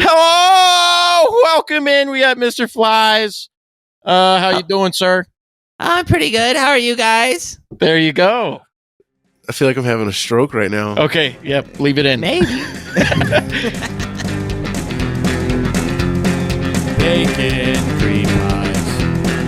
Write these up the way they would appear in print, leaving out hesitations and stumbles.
Hello, welcome in. We got Mr. Flies. How you doing, sir? I'm pretty good. How are you guys? There you go. I feel like I'm having a stroke right now. Okay, yep, leave it in. Maybe. Bacon cream pies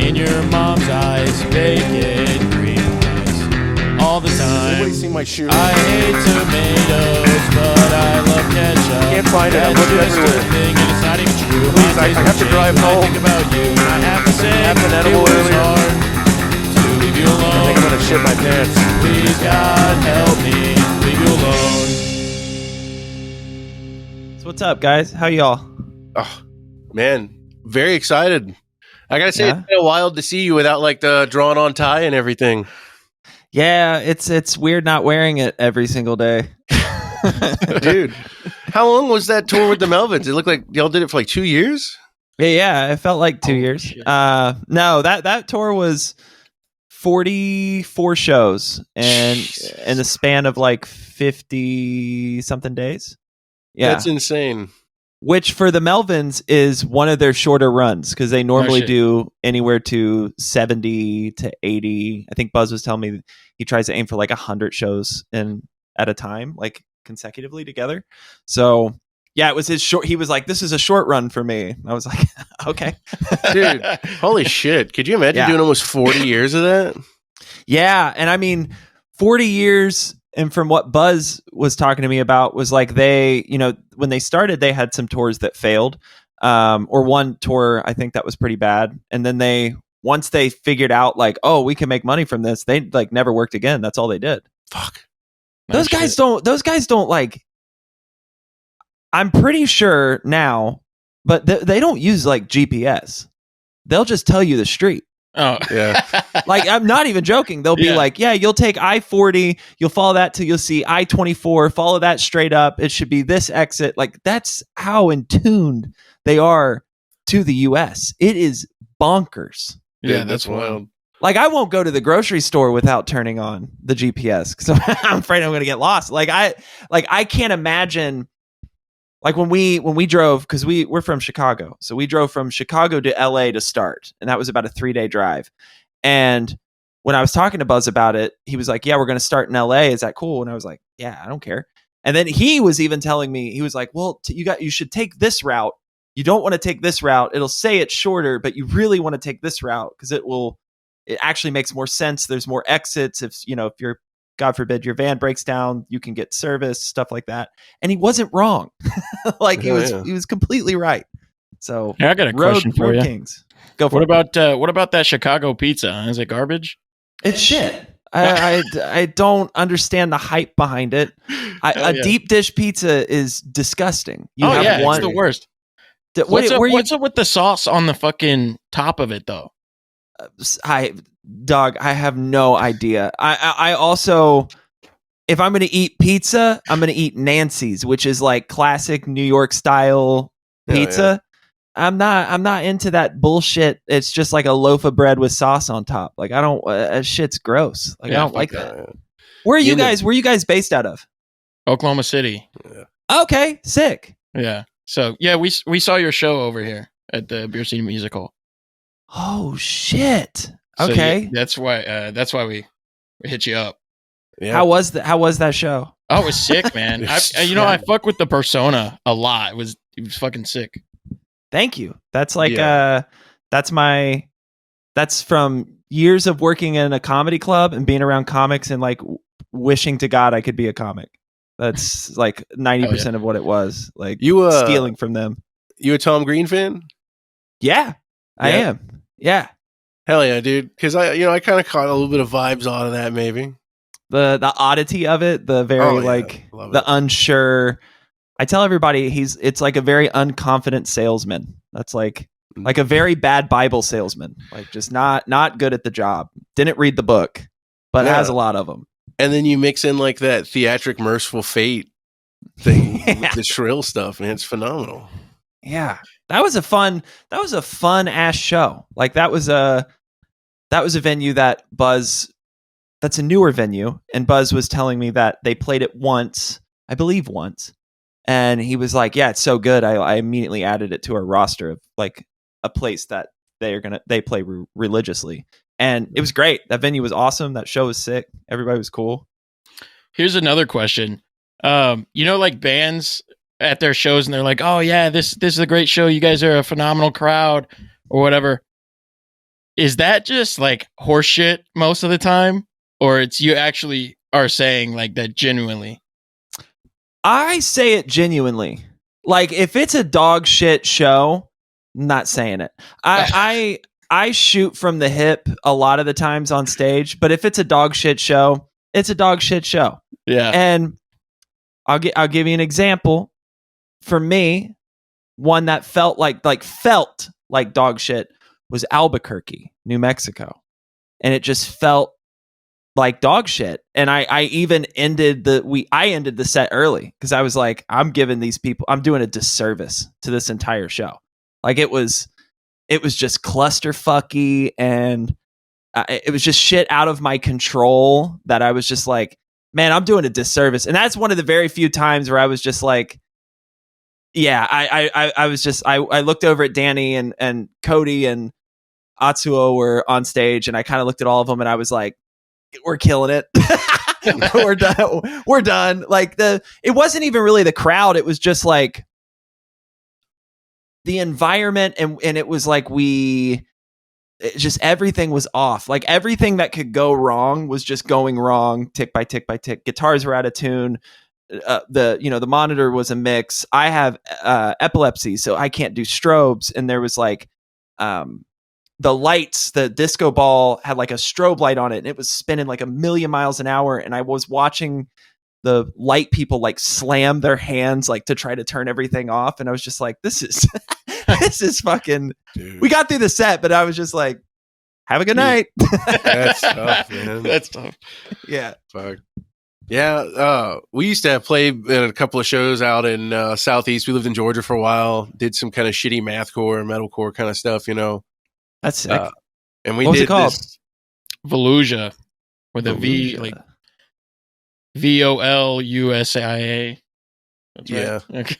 in your mom's eyes. Bacon cream pies all the time. Nobody's seen my shoe. I hate tomatoes, but I love ketchup. Can't find it. I'm That's looking just everywhere. a thing, and it's not even true. Please, My I taste have to will drive change when home. I think about you, and I have to say, Had an it edible was earlier. hard to leave you I think I'm alone. gonna shit my pants. Please, God, help me leave you alone. So what's up, guys? How y'all? Oh, man, very excited. I gotta say, Yeah? it's been wild to see you without like the drawn-on tie and everything. Yeah, it's weird not wearing it every single day. Dude, how long was that tour with the Melvins? It looked like y'all did it for like 2 years. Yeah, it felt like 2 years. shit. No, that tour was 44 shows and Jesus. in the span of like 50 something days. Yeah. That's insane. Which for the Melvins is one of their shorter runs because they normally shit. do anywhere to 70 to 80. I think Buzz was telling me he tries to aim for like 100 shows at a time, like consecutively together. So yeah, it was his short. He was like, "This is a short run for me." I was like, "Okay." Dude, holy shit. Could you imagine Yeah. doing almost 40 years of that? Yeah, and I mean, 40 years. And from what Buzz was talking to me about was like they, when they started, they had some tours that failed, or one tour I think that was pretty bad. And then once they figured out like, oh, we can make money from this, they like never worked again. That's all they did. Fuck. Those guys don't like. I'm pretty sure now, but they don't use like GPS. They'll just tell you the street. Oh, Yeah. Like, I'm not even joking. They'll be Yeah. like, yeah, you'll take I-40, you'll follow that till you'll see I-24, follow that straight up. It should be this exit. Like, that's how in tuned they are to the US. It is bonkers. yeah, Dude, that's wild. Like, I won't go to the grocery store without turning on the GPS because I'm afraid I'm going to get lost. Like, I can't imagine. Like when we drove, because we're from Chicago. So we drove from Chicago to LA to start. And that was about a 3-day drive. And when I was talking to Buzz about it, he was like, yeah, we're going to start in LA. Is that cool? And I was like, yeah, I don't care. And then he was even telling me, he was like, well, you should take this route. You don't want to take this route. It'll say it's shorter, but you really want to take this route because it actually makes more sense. There's more exits. If you're, God forbid, your van breaks down, you can get service, stuff like that. And he wasn't wrong. Like he was completely right. So Hey, I got a question for you. Kings. Go for it. What about that Chicago pizza? Is it garbage? It's shit. I don't understand the hype behind it. A deep dish pizza is disgusting. It's the worst. What's up with the sauce on the fucking top of it though? I have no idea. I also, if I'm going to eat pizza, I'm going to eat Nancy's, which is like classic New York style pizza. Yeah. I'm not into that bullshit. It's just like a loaf of bread with sauce on top. Like I don't, shit's gross. Like I don't like that. Where are you guys? Where are you guys based out of? Oklahoma City. Yeah. Okay, sick. Yeah. So yeah, we saw your show over here at the Beer City Musical. Oh shit. So, okay. Yeah, that's why we hit you up. Yeah. How was that show? Oh, it was sick, man. I fuck with the persona a lot. It was fucking sick. Thank you. That's like that's from years of working in a comedy club and being around comics and like wishing to God I could be a comic. That's like 90% of what it was. Like stealing from them. You a Tom Green fan? Yeah, I am. Yeah. Hell yeah, dude. Because I kind of caught a little bit of vibes out of that, maybe. The oddity of it, the very the unsure. I tell everybody it's like a very unconfident salesman. That's like a very bad Bible salesman. Like just not good at the job. Didn't read the book, but has a lot of them. And then you mix in like that theatric merciful fate thing with the shrill stuff, man. It's phenomenal. Yeah. That was a fun ass show. Like that was a venue that Buzz, that's a newer venue, and Buzz was telling me that they played it once, I believe once, And he was like, yeah, it's so good. I immediately added it to our roster of like a place that they play religiously. And it was great. That venue was awesome. That show was sick. Everybody was cool. Here's another question. Like bands at their shows and they're like, oh yeah, this is a great show. You guys are a phenomenal crowd or whatever. Is that just like horseshit most of the time? Or it's you actually are saying like that genuinely? I say it genuinely. Like if it's a dog shit show, I'm not saying it. I shoot from the hip a lot of the times on stage, but if it's a dog shit show, it's a dog shit show. Yeah. And I'll give you an example. For me, one that felt like dog shit was Albuquerque, New Mexico. And it just felt like dog shit. And I even ended the set early because I was like, I'm doing a disservice to this entire show. Like it was just clusterfucky and it was just shit out of my control that I was just like, man, I'm doing a disservice. And that's one of the very few times where I was just like, yeah, I looked over at Danny and Cody and Atsuo were on stage and I kind of looked at all of them and I was like, we're killing it. We're done. Like it wasn't even really the crowd. It was just like the environment. And it was like everything was off. Like everything that could go wrong was just going wrong. Tick by tick by tick. Guitars were out of tune. The monitor was a mix. I have epilepsy, so I can't do strobes. And there was like, the lights, the disco ball had like a strobe light on it and it was spinning like 1,000,000 miles an hour. And I was watching the light people like slam their hands like to try to turn everything off. And I was just like, this is fucking, dude. We got through the set, but I was just like, have a good night. That's tough, man. That's tough. Yeah. Fuck. Yeah. We used to play in a couple of shows out in Southeast. We lived in Georgia for a while, did some kind of shitty mathcore, metalcore kind of stuff, That's sick. And we what was did it called? Volusia, with a V, like VOLUSIA. That's yeah. Right. Okay.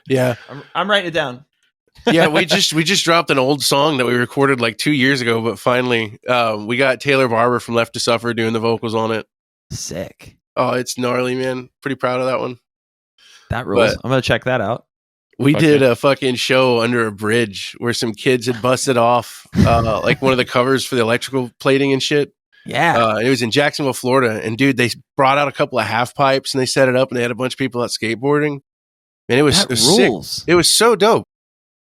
Yeah. I'm writing it down. Yeah, we just dropped an old song that we recorded like 2 years ago, but finally we got Taylor Barber from Left to Suffer doing the vocals on it. Sick. Oh, it's gnarly, man. Pretty proud of that one. That rules. I'm going to check that out. We did a fucking show under a bridge where some kids had busted off like one of the covers for the electrical plating and shit. Yeah. It was in Jacksonville, Florida. And dude, they brought out a couple of half pipes and they set it up and they had a bunch of people out skateboarding. And it was rules. sick. It was so dope.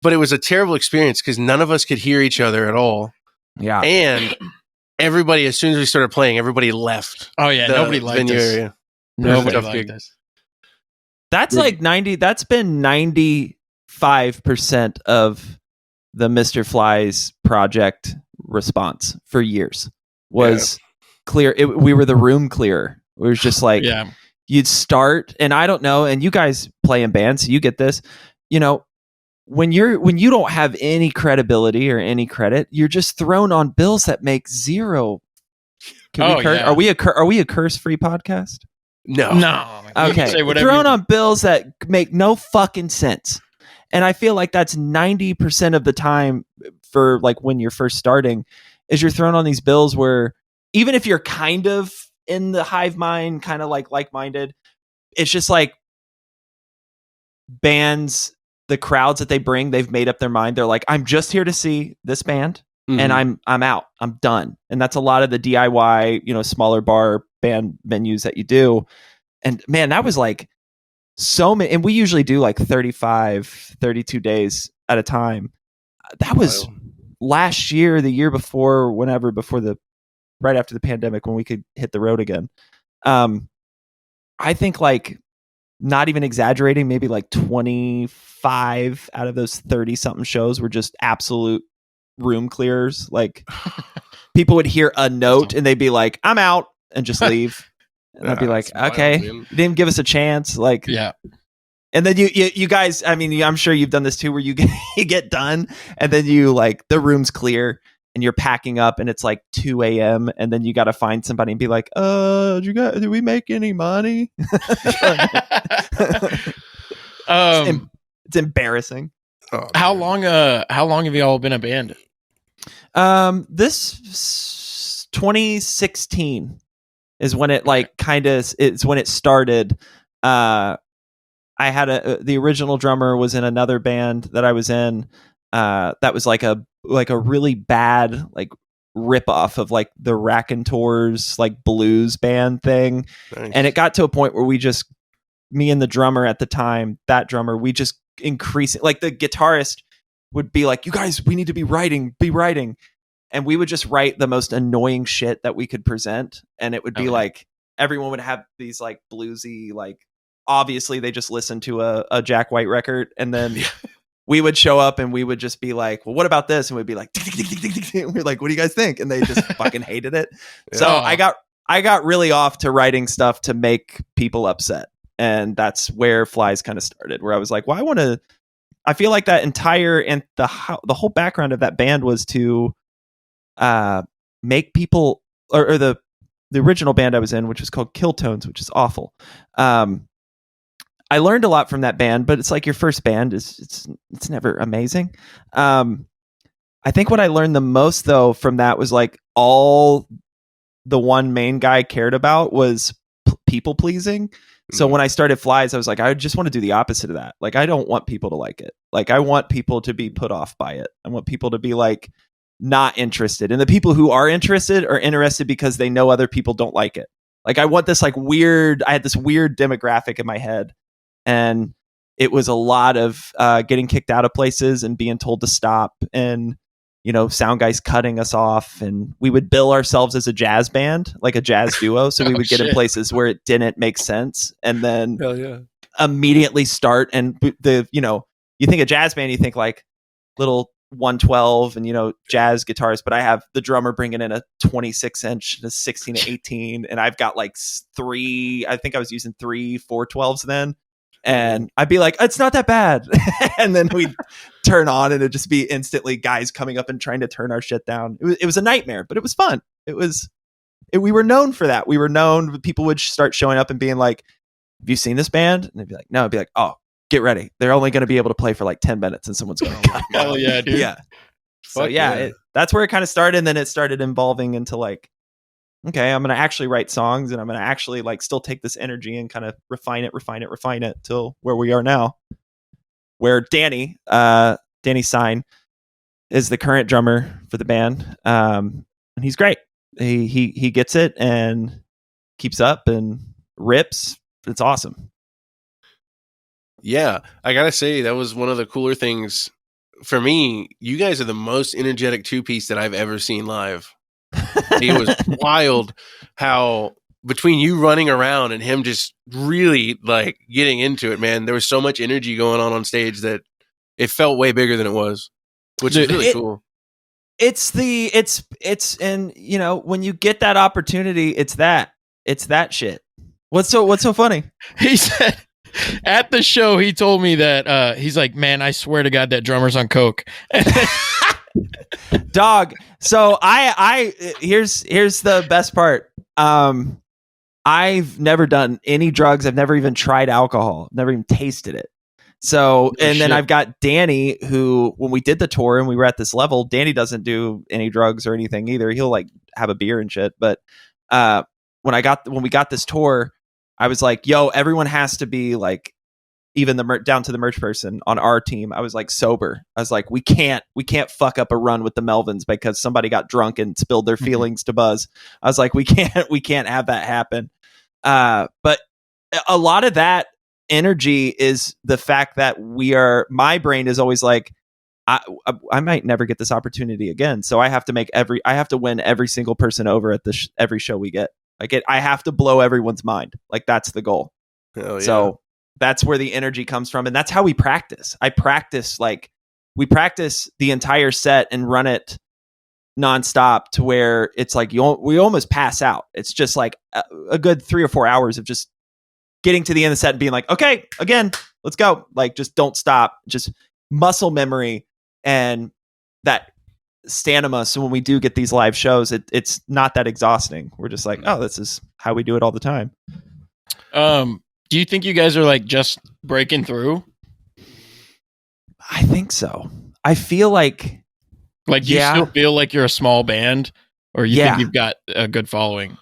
But it was a terrible experience because none of us could hear each other at all. Yeah. And everybody, as soon as we started playing, everybody left. Oh, yeah. Nobody liked us. Area. Nobody liked us. That's like 90. That's been 95% of the Mr. Fly's project response for years was clear. We were the room clearer. It was just like, you'd start, and I don't know, and you guys play in bands, so you get this, when you don't have any credibility or any credit, you're just thrown on bills that make zero. Can we curse? Yeah. Are we a curse-free podcast? No. Okay. Thrown on bills that make no fucking sense. And I feel like that's 90% of the time for like when you're first starting is you're thrown on these bills where even if you're kind of in the hive mind, kind of like-minded, it's just like bands, the crowds that they bring, they've made up their mind. They're like, I'm just here to see this band and I'm out. I'm done. And that's a lot of the DIY, smaller bar band venues that you do. And man, that was like so many, and we usually do like 35, 32 days at a time. That was last year, the year before, right after the pandemic when we could hit the road again. I think like not even exaggerating, maybe like 25 out of those 30 something shows were just absolute room clearers. Like people would hear a note and they'd be like, I'm out, and just leave. And I'd be like, okay, you didn't give us a chance. Like, yeah. And then you guys, I mean, I'm sure you've done this too, where you get done and then you like the room's clear and you're packing up and it's like 2 a.m. and then you got to find somebody and be like, did we make any money? It's embarrassing. Oh, How man. long have you all been a band? This 2016 is when it like kind of it's when it started. I had the original drummer was in another band that I was in. That was like a really bad like rip off of like the Raconteurs like blues band thing. Nice. And it got to a point where me and the drummer at the time, that drummer, we just increase it. Like the guitarist would be like, you guys, we need to be writing. And we would just write the most annoying shit that we could present. And it would be like, everyone would have these like bluesy, like, obviously they just listened to a Jack White record. And then we would show up and we would just be like, well, what about this? And we'd be like, we're like, what do you guys think? And they just fucking hated it. So I got really off to writing stuff to make people upset. And that's where Phylzzz kind of started, where I was like, well, I feel like that entire, and the whole background of that band was to make people, or the original band I was in, which was called Kill Tones, which is awful. I learned a lot from that band, but it's like your first band it's never amazing. I think what I learned the most though from that was like all the one main guy cared about was people pleasing. So when I started Phylzzz, I was like, I just want to do the opposite of that. Like, I don't want people to like it. Like, I want people to be put off by it. I want people to be like not interested. And the people who are interested because they know other people don't like it. Like, I want this like weird, I had this weird demographic in my head. And it was a lot of getting kicked out of places and being told to stop, and sound guys cutting us off, and we would bill ourselves as a jazz band, like a jazz duo. So we would get in places where it didn't make sense, and then immediately start. And you think a jazz band, you think like little 112 and jazz guitars, but I have the drummer bringing in a 26-inch, a 16 to 18, and I've got like I think I was using 3 412s then. And I'd be like, it's not that bad. And then we'd turn on and it'd just be instantly guys coming up and trying to turn our shit down. It was a nightmare, but it was fun. We were known for that. We were known, people would start showing up and being like, have you seen this band? And they'd be like, no. I'd be like, oh, get ready. They're only going to be able to play for like 10 minutes and someone's going to hell yeah, dude. Yeah. So that's where it kind of started. And then it started evolving into like, okay, I'm going to actually write songs, and I'm going to actually like still take this energy and kind of refine it till where we are now, where Danny Sign is the current drummer for the band. And he's great. He gets it and keeps up and rips. It's awesome. Yeah. I got to say, that was one of the cooler things for me. You guys are the most energetic 2-piece that I've ever seen live. It was wild how between you running around and him just really like getting into it, man, there was so much energy going on stage that it felt way bigger than it was, which is really cool. It's and when you get that opportunity, it's that shit. What's so funny? He said at the show, he told me that he's like, man, I swear to God that drummer's on coke. Dog. So I here's the best part. I've never done any drugs. I've never even tried alcohol. Never even tasted it. So, then I've got Danny, who, when we did the tour and we were at this level, Danny doesn't do any drugs or anything either. He'll like have a beer and shit. But when we got this tour, I was like, yo, everyone has to be like, even down to the merch person on our team, I was like sober. I was like, we can't fuck up a run with the Melvins because somebody got drunk and spilled their feelings to Buzz. I was like, we can't have that happen. But a lot of that energy is the fact that my brain is always like, I might never get this opportunity again. So I have to win every single person over at every show we get. Like I have to blow everyone's mind. Like that's the goal. Hell yeah. So that's where the energy comes from. And that's how we practice. We practice the entire set and run it nonstop to where it's like we almost pass out. It's just like a good 3 or 4 hours of just getting to the end of the set and being like, okay, again, let's go. Like, just don't stop. Just muscle memory and that stamina. So when we do get these live shows, it's not that exhausting. We're just like, oh, this is how we do it all the time. Do you think you guys are like just breaking through? I think so. I feel like Like, do you still feel like you're a small band, or you think you've got a good following?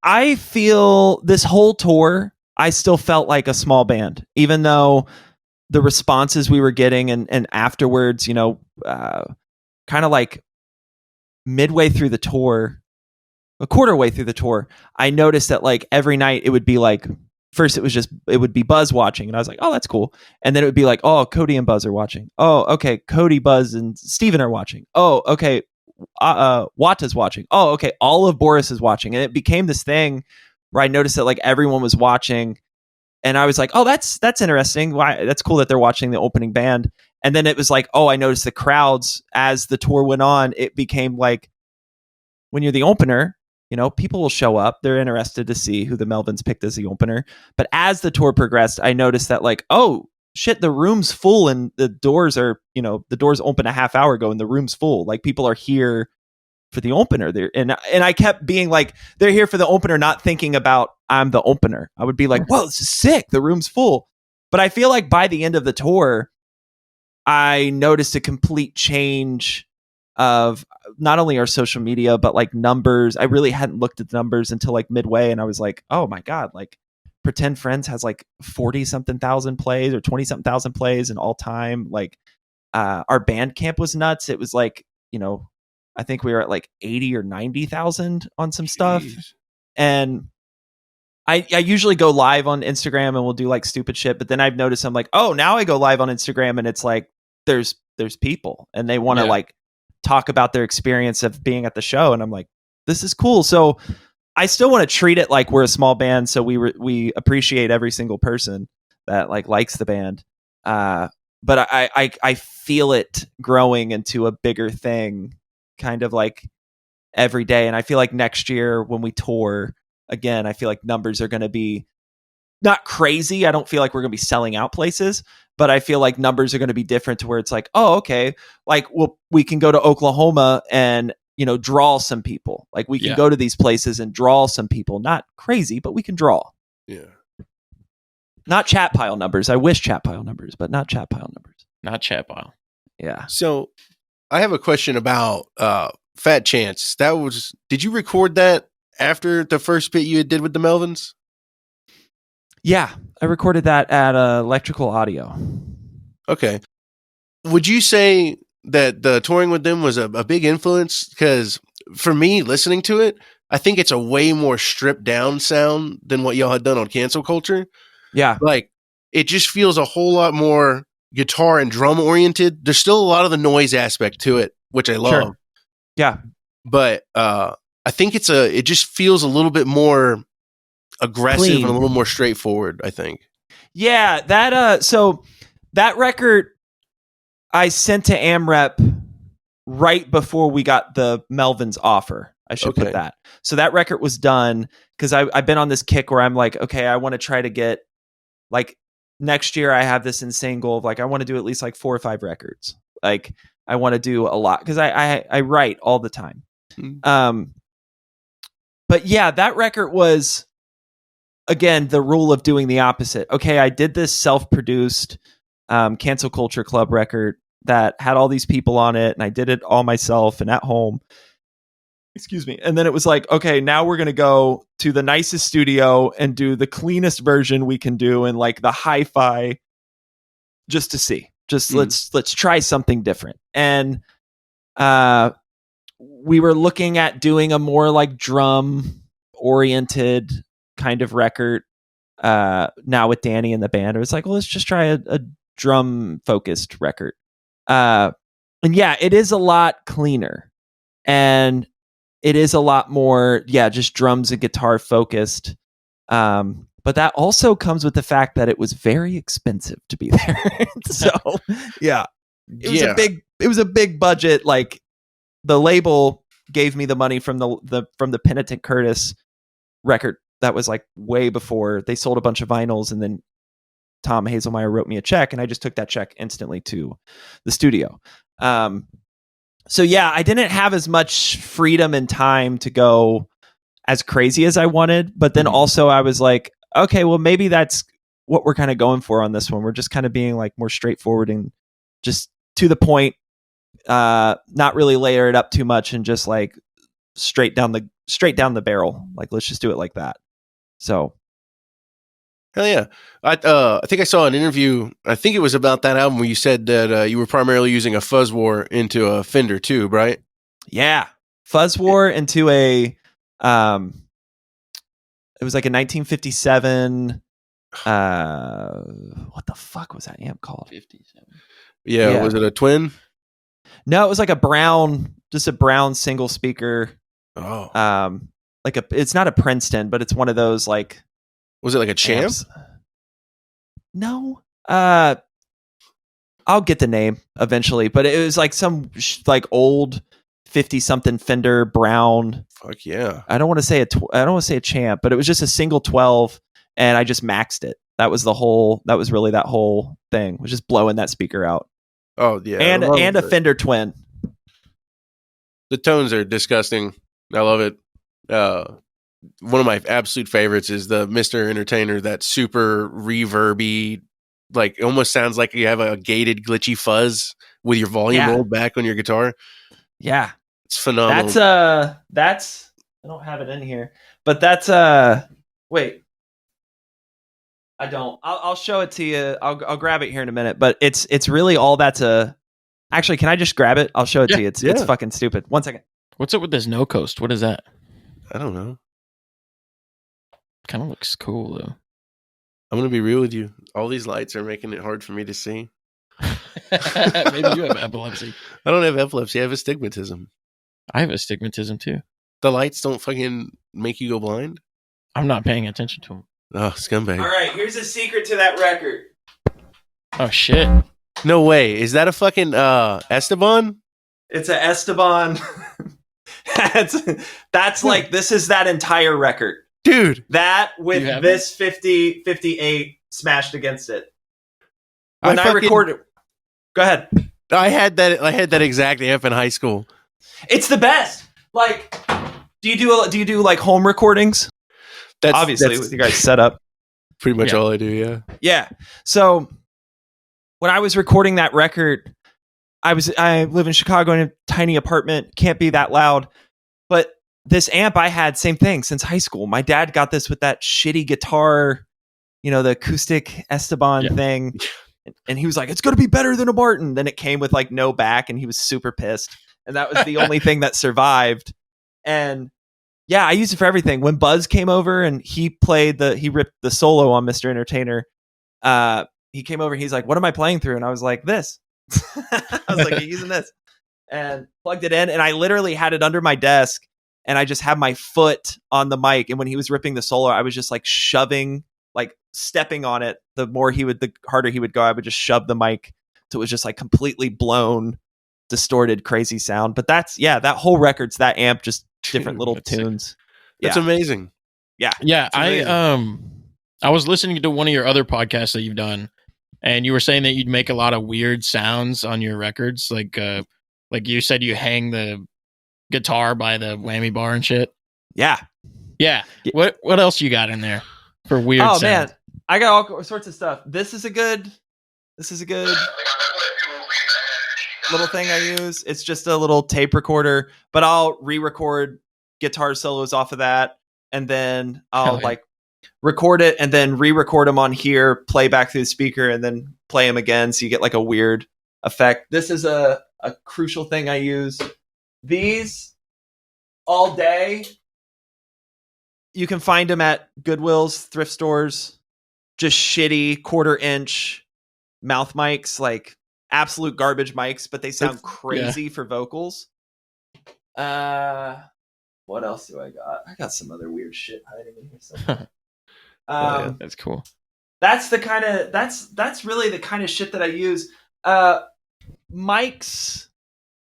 I feel this whole tour, I still felt like a small band, even though the responses we were getting and afterwards, kind of like midway through the tour, a quarter way through the tour, I noticed that like every night it would be like, first it would be Buzz watching, and I was like, oh, that's cool. And then it would be like, oh, Cody and Buzz are watching. Oh, okay, Cody, Buzz, and Steven are watching. Oh, okay, Wata's watching. Oh, okay, all of Boris is watching. And it became this thing where I noticed that like everyone was watching, and I was like, oh, that's interesting. Why, that's cool that they're watching the opening band. And then it was like, oh, I noticed the crowds as the tour went on. It became like, when you're the opener, people will show up. They're interested to see who the Melvins picked as the opener. But as the tour progressed, I noticed that like, oh shit, the room's full and the doors are, the doors open a half hour ago and the room's full. Like, people are here for the opener there. And I kept being like, they're here for the opener, not thinking about I'm the opener. I would be like, whoa, this is sick. The room's full. But I feel like by the end of the tour, I noticed a complete change of not only our social media, but like numbers. I really hadn't looked at the numbers until like midway, and I was like, oh my God, like Pretend Friends has like 40 something thousand plays or 20 something thousand plays in all time. Like, our Bandcamp was nuts. It was like, I think we were at like 80 or 90,000 on some stuff. And I usually go live on Instagram and we'll do like stupid shit, but then I've noticed I'm like, oh, now I go live on Instagram and it's like there's people and they want to like talk about their experience of being at the show, and I'm like, this is cool. So I still want to treat it like we're a small band, so we appreciate every single person that like likes the band. But I feel it growing into a bigger thing, kind of like every day. And I feel like next year when we tour again, I feel like numbers are going to be not crazy. I don't feel like we're going to be selling out places, but I feel like numbers are going to be different to where it's like, oh, okay, like we can go to Oklahoma and draw some people. Like, we can go to these places and draw some people. Not crazy, but we can draw. Yeah. Not chat pile numbers. I wish chat pile numbers, but not chat pile numbers. Not chat pile. Yeah. So I have a question about Fat Chance. Did you record that after the first bit you did with the Melvins? Yeah, I recorded that at Electrical Audio. Okay. Would you say that the touring with them was a big influence? Because for me, listening to it, I think it's a way more stripped down sound than what y'all had done on Cancel Culture. Yeah. Like, it just feels a whole lot more guitar and drum oriented. There's still a lot of the noise aspect to it, which I love. Sure. Yeah. But I think it just feels a little bit more aggressive Clean. and a little more straightforward, I think. Yeah, so that record I sent to AmRep right before we got the Melvins offer. I should put that. So that record was done because I've been on this kick where I'm like, okay, I want to try to get, like, next year I have this insane goal of like, I want to do at least like 4 or 5 records. Like, I want to do a lot because I write all the time. Mm-hmm. But yeah, that record was, again, the rule of doing the opposite. Okay, I did this self-produced Cancel Culture Club record that had all these people on it, and I did it all myself and at home. Excuse me. And then it was like, okay, now we're going to go to the nicest studio and do the cleanest version we can do and like the hi-fi, just to see. Let's try something different. And we were looking at doing a more like drum oriented kind of record now with Danny and the band. It was like, well, let's just try a drum focused record. And yeah, it is a lot cleaner and it is a lot more, just drums and guitar focused. But that also comes with the fact that it was very expensive to be there. So yeah, it was a big budget. Like, the label gave me the money from the Penitent Curtis record. That was like way before they sold a bunch of vinyls, and then Tom Hazelmeyer wrote me a check, and I just took that check instantly to the studio. So yeah, I didn't have as much freedom and time to go as crazy as I wanted, but then also I was like, okay, well, maybe that's what we're kind of going for on this one. We're just kind of being like more straightforward and just to the point, not really layer it up too much, and just like straight down the barrel. Like, let's just do it like that. So Hell yeah. I think I saw an interview, I think it was about that album, where you said that you were primarily using a fuzz war into a Fender tube, right? yeah, fuzz war into a it was like a 1957 what the fuck was that amp called? 57. Yeah. Was it a twin? No, it was like a brown single speaker. Oh. Like it's not a Princeton, but it's one of those like. Was it like a Champ? Amps. No. I'll get the name eventually, but it was like some like old 50-something Fender brown. Fuck yeah. I don't want to say a Champ, but it was just a single 12, and I just maxed it. That was really that whole thing, was just blowing that speaker out. Oh yeah. And a Fender twin. The tones are disgusting. I love it. One of my absolute favorites is the Mr. Entertainer, that super reverby, like, it almost sounds like you have a gated glitchy fuzz with your volume rolled back on your guitar. Yeah. It's phenomenal. That's I don't have it in here, but that's wait. I don't. I'll show it to you. I'll grab it here in a minute, but it's really all that's actually, can I just grab it? I'll show it to you. It's fucking stupid. 1 second. What's up with this no coast? What is that? I don't know. Kind of looks cool though. I'm gonna be real with you. All these lights are making it hard for me to see. Maybe you have epilepsy. I don't have epilepsy. I have astigmatism. I have astigmatism too. The lights don't fucking make you go blind? I'm not paying attention to them. Oh, scumbag. All right, here's a secret to that record. Oh shit. No way. Is that a fucking Esteban? It's a Esteban. That's like, this is that entire record. Dude. That with You have this 58 smashed against it. When I recorded, go ahead. I had that exact amp in high school. It's the best. Like, do you do like home recordings? Obviously with you guys set up. Pretty much all I do, yeah. Yeah. So when I was recording that record, I live in Chicago in a tiny apartment, can't be that loud. But this amp I had, same thing since high school. My dad got this with that shitty guitar, the acoustic Esteban thing. And he was like, it's going to be better than a Martin. Then it came with like no back, and he was super pissed. And that was the only thing that survived. And yeah, I used it for everything. When Buzz came over and he ripped the solo on Mr. Entertainer, he came over, he's like, what am I playing through? And I was like, this. I was like, you're using this. And plugged it in, and I literally had it under my desk, and I just had my foot on the mic. And when he was ripping the solo, I was just like shoving, like stepping on it. The harder he would go, I would just shove the mic. So it was just like completely blown, distorted, crazy sound. But that whole record's that amp, just different little tunes. That's amazing. Yeah. Yeah. I was listening to one of your other podcasts that you've done, and you were saying that you'd make a lot of weird sounds on your records. Like you said, you hang the guitar by the whammy bar and shit. Yeah. Yeah. What else you got in there for weird sounds? Man, I got all sorts of stuff. This is a good little thing I use. It's just a little tape recorder, but I'll re-record guitar solos off of that, and then I'll record it and then re-record them on here, play back through the speaker, and then play them again, so you get like a weird effect. This is a crucial thing I use. These all day. You can find them at Goodwill's, thrift stores. Just shitty 1/4-inch mouth mics, like absolute garbage mics, but they sound crazy for vocals. What else do I got? I got some other weird shit hiding in here somewhere. That's cool. That's really the kind of shit that I use. Mics.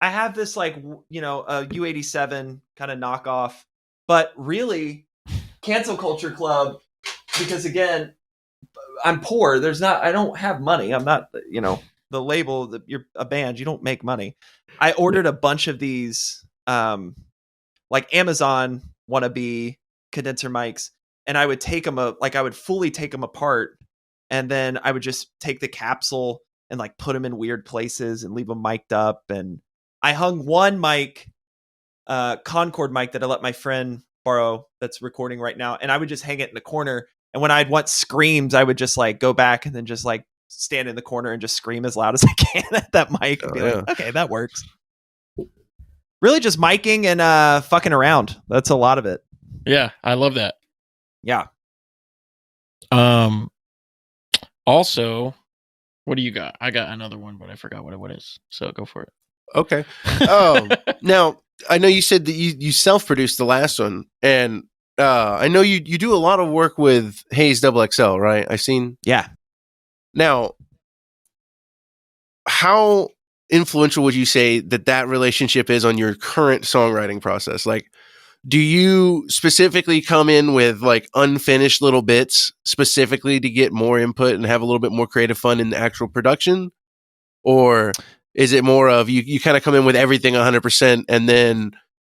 I have this like a U87 kind of knockoff, but really Cancel Culture Club, because again, I'm poor. I don't have money. I'm not, the label, you're a band, you don't make money. I ordered a bunch of these, like Amazon wannabe condenser mics, and I would take them I would fully take them apart, and then I would just take the capsule and like put them in weird places and leave them mic'd up. And I hung one mic, Concord mic that I let my friend borrow that's recording right now, and I would just hang it in the corner. And when I'd want screams, I would just like go back and then just like stand in the corner and just scream as loud as I can at that mic and be like, okay, that works. Really just miking and fucking around. That's a lot of it. Yeah, I love that. Yeah. Also, what do you got? I got another one, but I forgot what it is. So go for it. Okay. Now I know you said that you self-produced the last one, and I know you do a lot of work with Hayes XXL, right? I've seen. Yeah. Now, how influential would you say that relationship is on your current songwriting process? Like, do you specifically come in with like unfinished little bits specifically to get more input and have a little bit more creative fun in the actual production? Or is it more of you kind of come in with everything 100% and then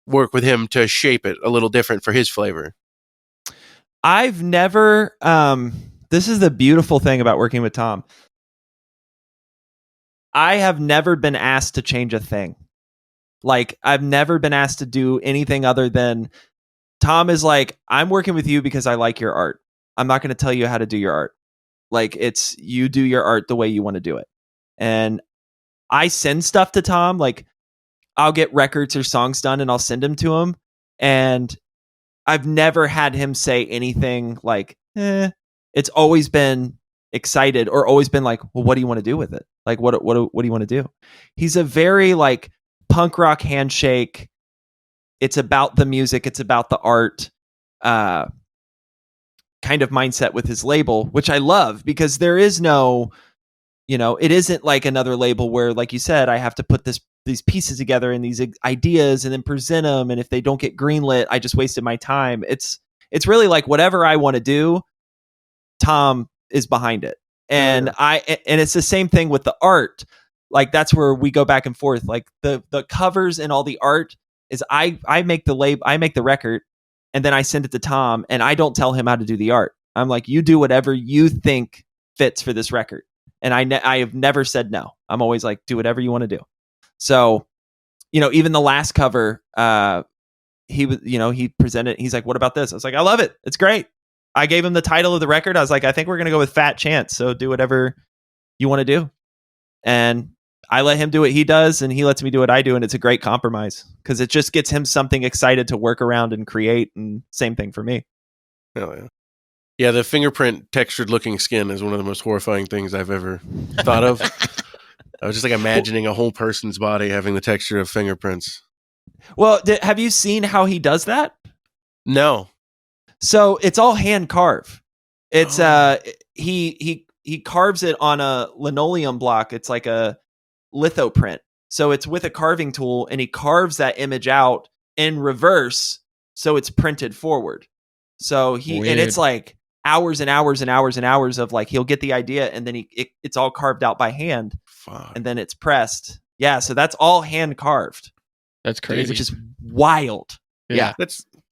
work with him to shape it a little different for his flavor? I've never, this is the beautiful thing about working with Tom. I have never been asked to change a thing. Like, I've never been asked to do anything other than Tom is like, I'm working with you because I like your art. I'm not going to tell you how to do your art. Like, it's you do your art the way you want to do it. And I send stuff to Tom. Like, I'll get records or songs done and I'll send them to him. And I've never had him say anything like, It's always been excited or always been like, well, what do you want to do with it? Like, what do you want to do? He's a very like punk rock handshake. It's about the music. It's about the art, kind of mindset with his label, which I love because there is no, it isn't like another label where, like you said, I have to put these pieces together and these ideas and then present them. And if they don't get greenlit, I just wasted my time. It's really like whatever I want to do, Tom is behind it. And and it's the same thing with the art. Like, that's where we go back and forth. Like the covers and all the art is I make the label, I make the record, and then I send it to Tom, and I don't tell him how to do the art. I'm like, you do whatever you think fits for this record. And I have never said no. I'm always like, do whatever you want to do. So, even the last cover, he presented, he's like, what about this? I was like, I love it. It's great. I gave him the title of the record. I was like, I think we're going to go with Fat Chance. So do whatever you want to do. And I let him do what he does and he lets me do what I do. And it's a great compromise because it just gets him something excited to work around and create. And same thing for me. Oh, yeah. Yeah, the fingerprint textured looking skin is one of the most horrifying things I've ever thought of. I was just like imagining a whole person's body having the texture of fingerprints. Well, have you seen how he does that? No. So it's all hand carve. It's he carves it on a linoleum block. It's like a litho print. So it's with a carving tool and he carves that image out in reverse so it's printed forward. So and it's like hours and hours and hours and hours of like he'll get the idea and then it's all carved out by hand. Fuck. And then it's pressed. Yeah, so that's all hand carved. That's crazy. Which is wild. Yeah.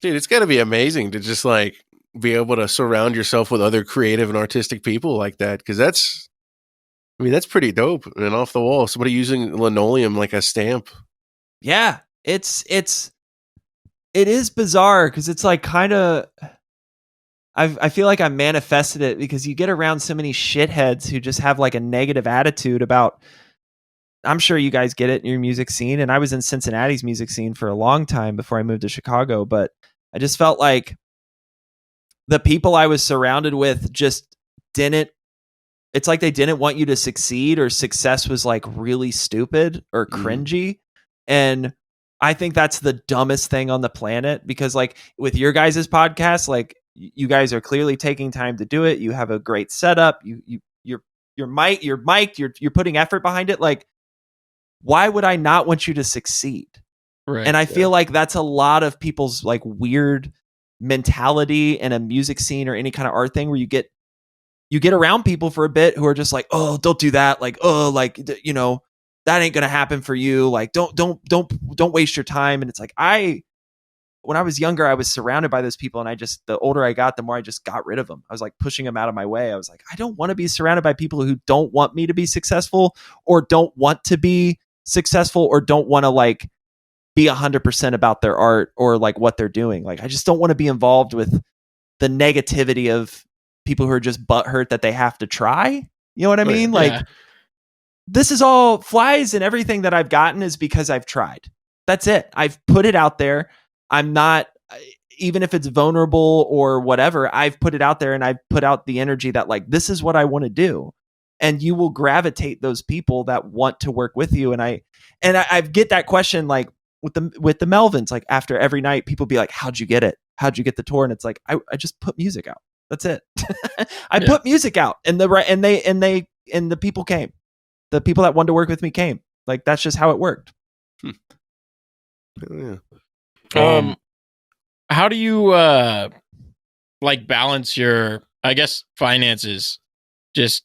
Dude, it's got to be amazing to just like be able to surround yourself with other creative and artistic people like that. Cause that's pretty dope and off the wall. Somebody using linoleum like a stamp. Yeah. It is bizarre because it's like kind of, I feel like I manifested it because you get around so many shitheads who just have like a negative attitude about, I'm sure you guys get it in your music scene. And I was in Cincinnati's music scene for a long time before I moved to Chicago, but I just felt like the people I was surrounded with just it's like they didn't want you to succeed, or success was like really stupid or cringy. And I think that's the dumbest thing on the planet because like with your guys' podcast, like you guys are clearly taking time to do it. You have a great setup. You're mic'd, you're putting effort behind it. Like, why would I not want you to succeed? Right. And I feel like that's a lot of people's like weird mentality in a music scene or any kind of art thing where you get around people for a bit who are just like, oh, don't do that. Like, oh, like, that ain't going to happen for you. Like, don't waste your time. And it's like, I when I was younger, I was surrounded by those people, and the older I got, the more I just got rid of them. I was like pushing them out of my way. I was like, I don't want to be surrounded by people who don't want me to be successful, or don't want to be successful, or don't want to like be 100% about their art or like what they're doing. Like, I just don't want to be involved with the negativity of people who are just butthurt that they have to try. You know what I mean? Yeah. Like, this is all flies, and everything that I've gotten is because I've tried. That's it. I've put it out there. I'm not, even if it's vulnerable or whatever, I've put it out there, and I've put out the energy that like, this is what I want to do. And you will gravitate those people that want to work with you. And I get that question, like with the Melvins, like after every night, people be like, how'd you get it? How'd you get the tour? And it's like, I just put music out. That's it. I put music out, and the people came. The people that wanted to work with me came. Like, that's just how it worked. Yeah. How do you like balance your, I guess, finances just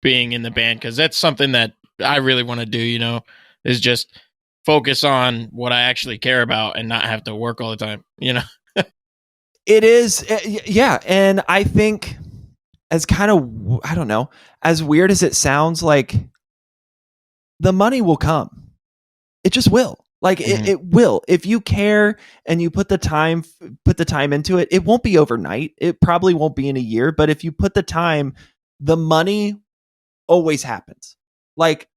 being in the band? Because that's something that I really want to do, you know, is just focus on what I actually care about and not have to work all the time, you know? It is, yeah. And I think, as kind of, I don't know, as weird as it sounds, like the money will come. It just will. Like it will. If you care and you put the time into it, it won't be overnight. It probably won't be in a year, but if you put the time, the money always happens. Like,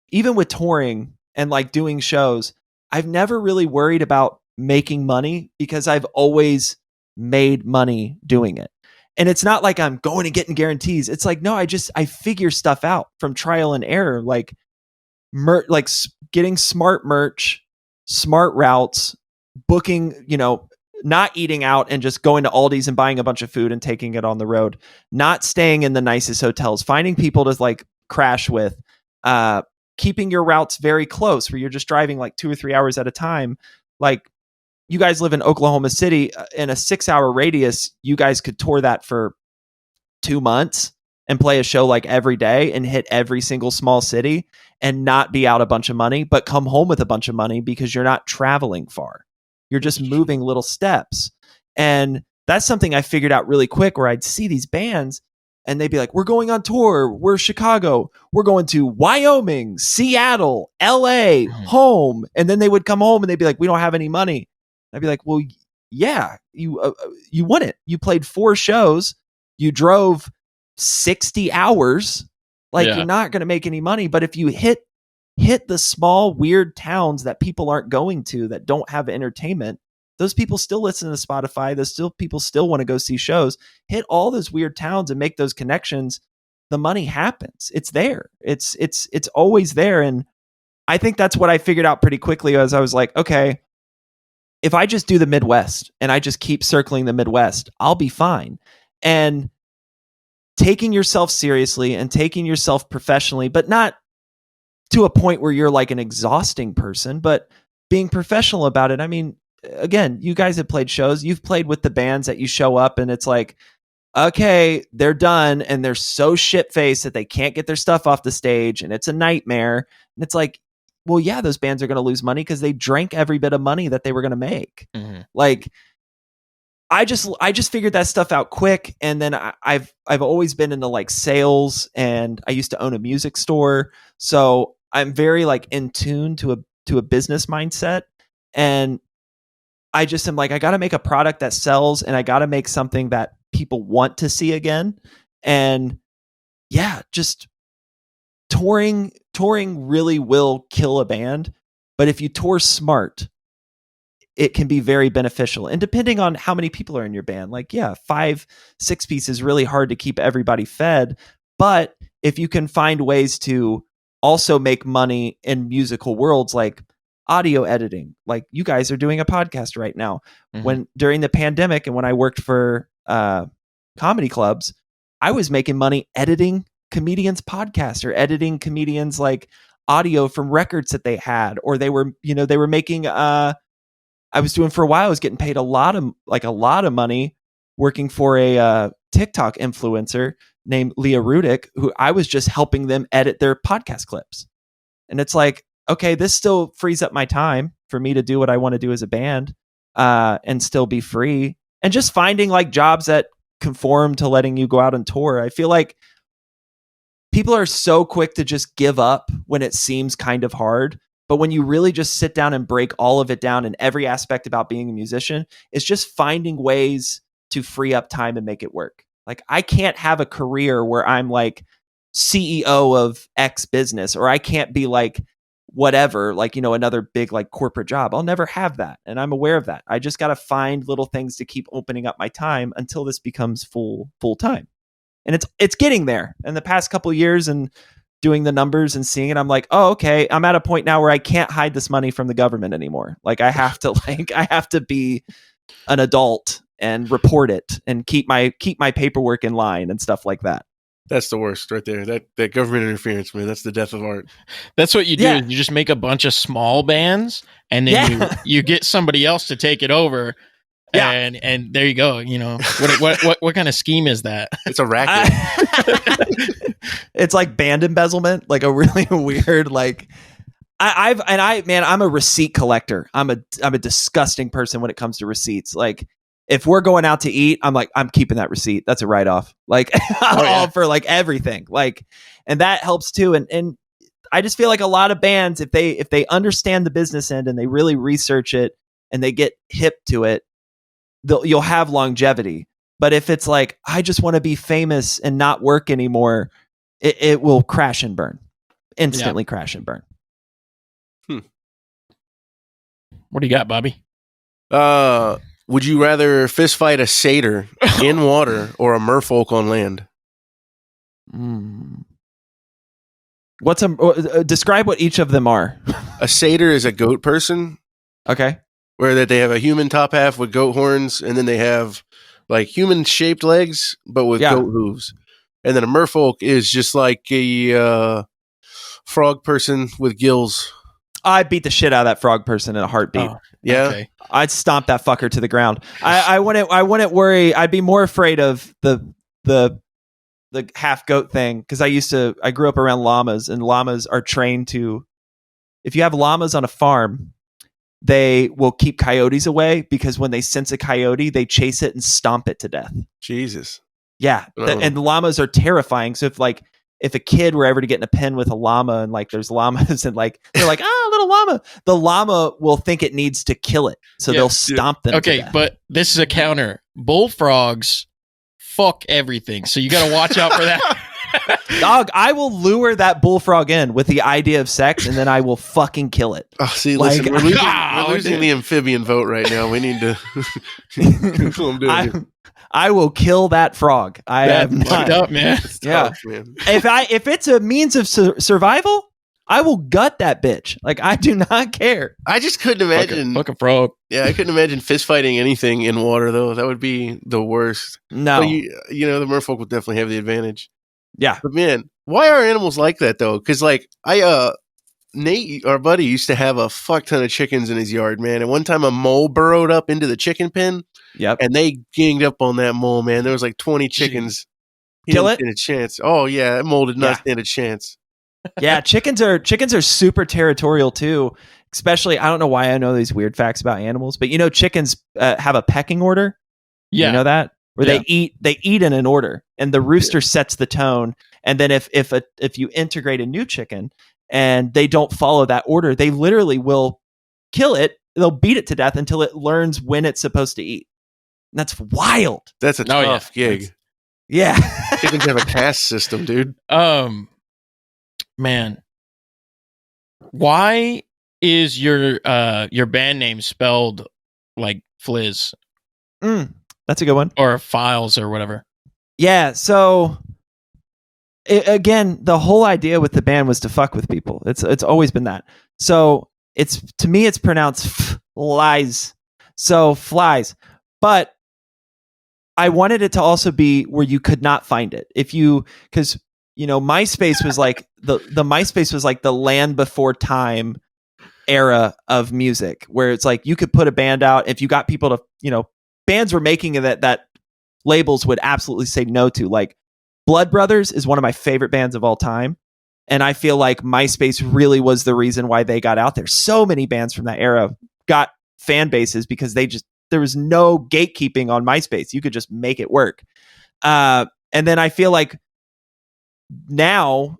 even with touring and like doing shows, I've never really worried about making money because I've always made money doing it. And it's not like I'm going and getting guarantees. It's like, no, I figure stuff out from trial and error, like getting smart merch, smart routes, booking, you know, not eating out and just going to Aldi's and buying a bunch of food and taking it on the road, not staying in the nicest hotels, finding people to like crash with, keeping your routes very close where you're just driving like 2 or 3 hours at a time. Like, you guys live in Oklahoma City, in a 6-hour radius, you guys could tour that for 2 months and play a show like every day and hit every single small city and not be out a bunch of money, but come home with a bunch of money because you're not traveling far. You're just moving little steps. And that's something I figured out really quick, where I'd see these bands and they'd be like, we're going on tour. We're Chicago. We're going to Wyoming, Seattle, LA, home. And then they would come home and they'd be like, we don't have any money. I'd be like, well, yeah, you won it. You played 4 shows. You drove 60 hours. Like, you're not going to make any money. But if you hit the small, weird towns that people aren't going to, that don't have entertainment, those people still listen to Spotify. People still want to go see shows. Hit all those weird towns and make those connections. The money happens. It's there. It's always there. And I think that's what I figured out pretty quickly, as I was like, okay, if I just do the Midwest and I just keep circling the Midwest, I'll be fine. And taking yourself seriously and taking yourself professionally, but not to a point where you're like an exhausting person, but being professional about it. I mean, again, you guys have played shows. You've played with the bands that you show up and it's like, okay, they're done and they're so shit-faced that they can't get their stuff off the stage and it's a nightmare. And it's like, well, yeah, those bands are going to lose money because they drank every bit of money that they were going to make. Like, I just figured that stuff out quick. And then I've always been into like sales, and I used to own a music store. So I'm very like in tune to a business mindset. And I just am like, I got to make a product that sells, and I got to make something that people want to see again. And yeah, just touring really will kill a band, but if you tour smart, it can be very beneficial. And depending on how many people are in your band, like, yeah, 5-6 piece is really hard to keep everybody fed. But if you can find ways to also make money in musical worlds, like audio editing, like you guys are doing a podcast right now. When during the pandemic and when I worked for comedy clubs, I was making money editing comedians' podcasts or editing comedians like audio from records that they had, or they were making I was doing for a while. I was getting paid a lot of money working for a TikTok influencer named Leah Rudick, who I was just helping them edit their podcast clips. And it's like, okay, this still frees up my time for me to do what I want to do as a band. and still be free, and just finding like jobs that conform to letting you go out and tour. I feel like people are so quick to just give up when it seems kind of hard. But when you really just sit down and break all of it down in every aspect about being a musician, it's just finding ways to free up time and make it work. Like, I can't have a career where I'm like CEO of X business, or I can't be like whatever, like, another big like corporate job. I'll never have that. And I'm aware of that. I just got to find little things to keep opening up my time until this becomes full time. And it's getting there. In the past couple of years and doing the numbers and seeing it, I'm like, oh, okay, I'm at a point now where I can't hide this money from the government anymore. Like, I have to be an adult and report it and keep my paperwork in line and stuff like that. That's the worst right there. That government interference, man. That's the death of art. That's what you do. Yeah. You just make a bunch of small bands, and then you get somebody else to take it over. Yeah. And there you go. What kind of scheme is that? It's a racket. It's like band embezzlement, like a really weird, like I'm a receipt collector. I'm a disgusting person when it comes to receipts. Like, if we're going out to eat, I'm like, I'm keeping that receipt. That's a write-off. Like, all for like everything. Like, and that helps too. And I just feel like a lot of bands, if they understand the business end and they really research it and they get hip to it, you'll have longevity. But if it's like, I just want to be famous and not work anymore, it will crash and burn. Instantly crash and burn. What do you got, Bobby? Would you rather fist fight a satyr in water or a merfolk on land? Describe what each of them are. A satyr is a goat person. Okay. Where that they have a human top half with goat horns, and then they have like human shaped legs, but with goat hooves. And then a merfolk is just like a frog person with gills. I'd beat the shit out of that frog person in a heartbeat. Oh, yeah. Okay. I'd stomp that fucker to the ground. I wouldn't worry. I'd be more afraid of the half goat thing, because I grew up around llamas, and llamas are trained to, if you have llamas on a farm, they will keep coyotes away, because when they sense a coyote, they chase it and stomp it to death. Jesus. Yeah. And the llamas are terrifying. So if a kid were ever to get in a pen with a llama, and like there's llamas and like they're like, little llama, the llama will think it needs to kill it, so they'll stomp them. Okay, but this is a counter. Bullfrogs fuck everything, so you got to watch out for that. Dog, I will lure that bullfrog in with the idea of sex, and then I will fucking kill it. Oh, see, listen, we're losing the amphibian vote right now. We need to. I will kill that frog. I have not up, man. Tough, man. If it's a means of survival, I will gut that bitch. Like, I do not care. I just couldn't imagine. Fuck a frog. Yeah, I couldn't imagine fist fighting anything in water, though. That would be the worst. No, but the merfolk would definitely have the advantage. Yeah, but man, why are animals like that though? Because like Nate, our buddy, used to have a fuck ton of chickens in his yard, man. And one time a mole burrowed up into the chicken pen. Yep. And they ganged up on that mole, man. There was like 20 chickens. He Kill didn't stand a chance. Oh yeah, that mole did not stand a chance. Yeah, chickens are super territorial too. Especially, I don't know why I know these weird facts about animals, but chickens have a pecking order. Yeah, you know that, where they eat in an order, and the rooster sets the tone. And then if you integrate a new chicken and they don't follow that order, they literally will kill it. They'll beat it to death until it learns when it's supposed to eat. And that's wild. That's a tough gig. Yeah. Chickens have a caste system, dude. Man, why is your band name spelled like Phylzzz? That's a good one. Or Files or whatever. Yeah. So again, the whole idea with the band was to fuck with people. It's always been that. So to me it's pronounced flies. So flies. But I wanted it to also be where you could not find it. Because MySpace was like the MySpace was like the land before time era of music, where it's like you could put a band out. If you got people to, bands were making it that labels would absolutely say no to. Like Blood Brothers is one of my favorite bands of all time. And I feel like MySpace really was the reason why they got out there. So many bands from that era got fan bases because there was no gatekeeping on MySpace. You could just make it work. And then I feel like now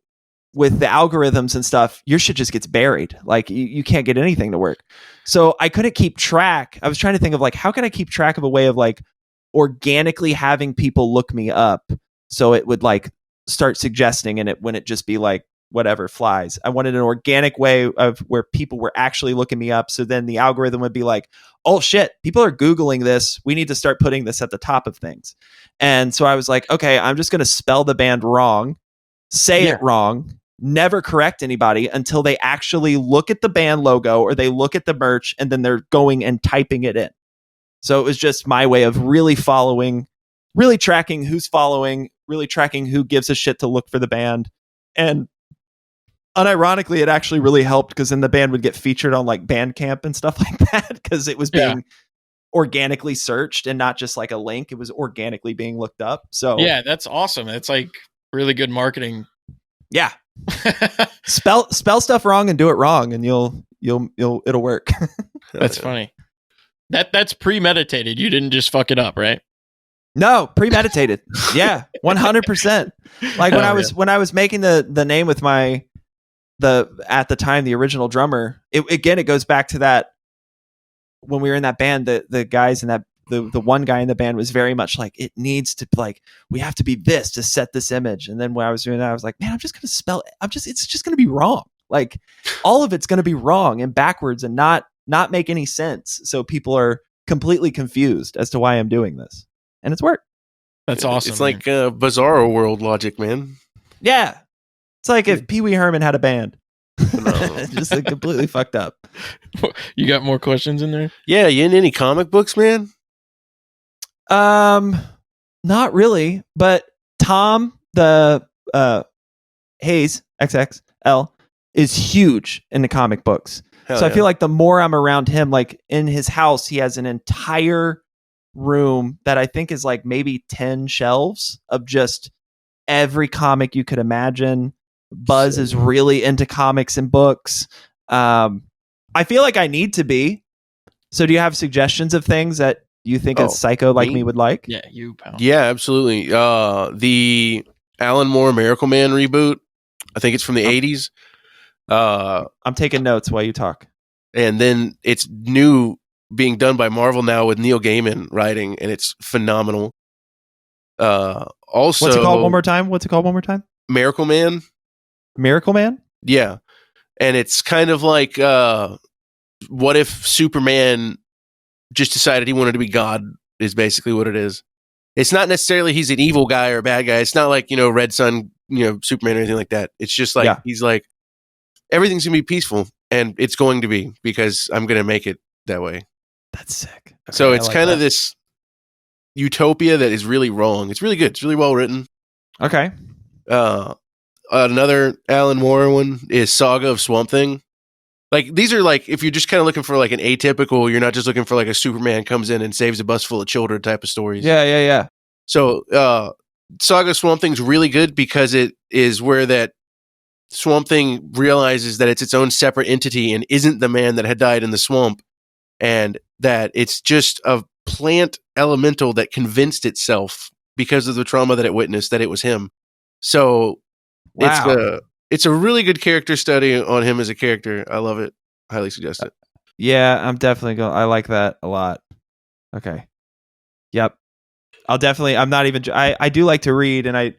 with the algorithms and stuff, your shit just gets buried. Like you can't get anything to work. So I couldn't keep track. I was trying to think of like, how can I keep track of a way of like organically having people look me up so it would like start suggesting, and it wouldn't just be like whatever flies. I wanted an organic way of where people were actually looking me up. So then the algorithm would be like, oh shit, people are Googling this. We need to start putting this at the top of things. And so I was like, okay, I'm just going to spell the band wrong, say it wrong, never correct anybody until they actually look at the band logo or they look at the merch, and then they're going and typing it in. So it was just my way of really tracking who's following, really tracking who gives a shit to look for the band. And unironically, it actually really helped because then the band would get featured on like Bandcamp and stuff like that because it was being organically searched and not just like a link. It was organically being looked up. So yeah, that's awesome. It's like really good marketing. Yeah. spell stuff wrong and do it wrong, and it'll work. That's funny. That's premeditated. You didn't just fuck it up, right? No, premeditated. Yeah, 100%. Like when I was making the name with at the time the original drummer. It goes back to that when we were in that band. The guys in that the one guy in the band was very much like, it needs to like, we have to be this to set this image. And then when I was doing that, I was like, man, I'm just gonna spell it. It's just gonna be wrong. Like all of it's gonna be wrong and backwards and not make any sense. So people are completely confused as to why I'm doing this. And it's worked. That's awesome. It's like Bizarro World logic, man. Yeah. It's like if Pee Wee Herman had a band. Just like completely fucked up. You got more questions in there? Yeah, you in any comic books, man? Not really. But Tom, the Hayes, XXL, is huge in the comic books. Hell so yeah. I feel like the more I'm around him, like in his house, he has an entire room that I think is like maybe 10 shelves of just every comic you could imagine. Buzz is really into comics and books. I feel like I need to be. So do you have suggestions of things that you think a psycho like me would like? Yeah, you, pal. Yeah, absolutely. The Alan Moore Miracle Man reboot. I think it's from the 80s. I'm taking notes while you talk. And then it's new being done by Marvel now with Neil Gaiman writing, and it's phenomenal. Also, what's it called one more time? Miracle Man. Miracle Man? Yeah. And it's kind of like what if Superman just decided he wanted to be God, is basically what it is. It's not necessarily he's an evil guy or a bad guy. It's not like, Red Sun, Superman or anything like that. It's just like he's like, everything's gonna be peaceful, and it's going to be because I'm gonna make it that way. That's sick. Okay, so it's kind of this utopia that is really wrong. It's really good. It's really well written. Okay. Another Alan Moore one is Saga of Swamp Thing. Like these are like, if you're just kind of looking for like an atypical, you're not just looking for like a Superman comes in and saves a bus full of children type of stories. Yeah. So Saga of Swamp Thing's really good because it is where that Swamp Thing realizes that it's its own separate entity and isn't the man that had died in the swamp, and that it's just a plant elemental that convinced itself because of the trauma that it witnessed that it was him. So it's a really good character study on him as a character. I love it. Highly suggest it. Yeah, I'm definitely going. I like that a lot. Okay. Yep. I'm not even. I do like to read, and I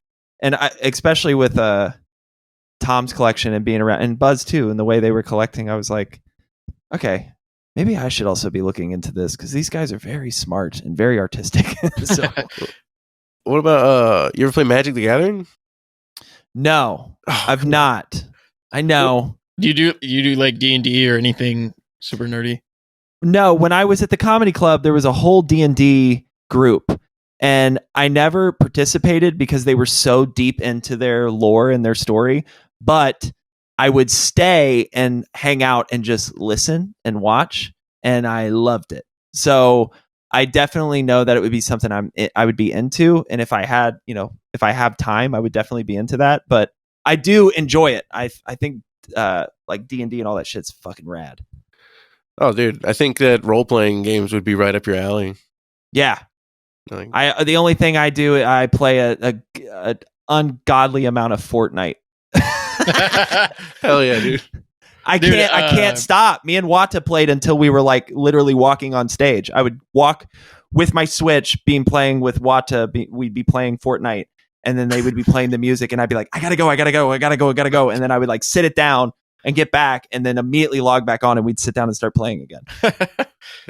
especially with Tom's collection and being around, and Buzz too, and the way they were collecting, I was like, okay, maybe I should also be looking into this because these guys are very smart and very artistic. So, what about you ever play Magic the Gathering? No, I've not. I know. Do you do like D&D or anything super nerdy? No, when I was at the comedy club, there was a whole D&D group, and I never participated because they were so deep into their lore and their story. But I would stay and hang out and just listen and watch, and I loved it. So I definitely know that it would be something I would be into, and if I have time, I would definitely be into that. But I do enjoy it. I think like D&D and all that shit's fucking rad. Oh, dude, I think that role-playing games would be right up your alley. Yeah. Like, The only thing I do, I play a ungodly amount of Fortnite. hell yeah, dude. I can't stop. Me and Wata played until we were like literally walking on stage. I would walk with my Switch, playing with Wata. We'd be playing Fortnite, and then they would be playing the music, and I'd be like, I gotta go, and then I would like sit it down and get back, and then immediately log back on, and we'd sit down and start playing again.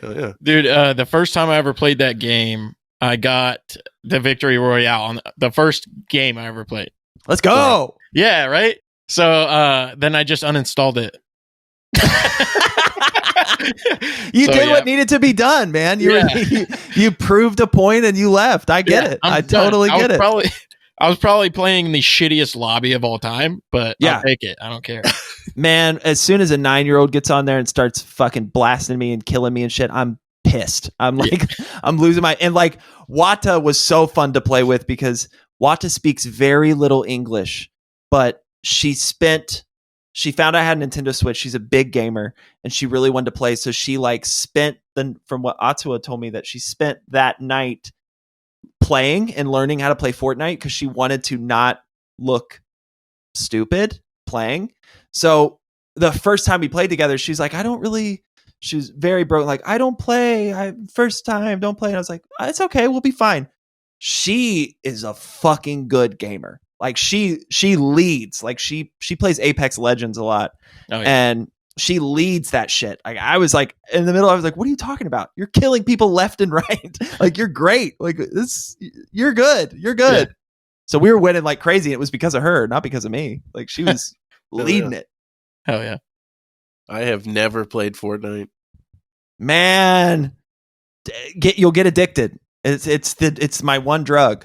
Hell yeah. Dude, the first time I ever played that game, I got the Victory Royale on the first game I ever played. Let's go. Yeah, right? So then I just uninstalled it. You did what needed to be done, man. You proved a point and you left. I get it. I totally get it. I was probably playing the shittiest lobby of all time, but I'll take it. I don't care. Man, as soon as a 9-year-old gets on there and starts fucking blasting me and killing me and shit, I'm pissed. I'm like, I'm losing my... And like, Wata was so fun to play with because Wata speaks very little English, but she found I had a Nintendo Switch. She's a big gamer and she really wanted to play. So she like from what Atua told me, that she spent that night playing and learning how to play Fortnite because she wanted to not look stupid playing. So the first time we played together, she's like, she was very broken. Like, I don't play. First time, don't play. And I was like, it's okay. We'll be fine. She is a fucking good gamer. Like she leads, like she plays Apex Legends a lot, and she leads that shit. Like I was like in the middle, I was like, "What are you talking about? You're killing people left and right. Like you're great. Like this, you're good. You're good." Yeah. So we were winning like crazy. It was because of her, not because of me. Like she was leading it. Hell yeah! I have never played Fortnite. Man, you'll get addicted. It's my one drug.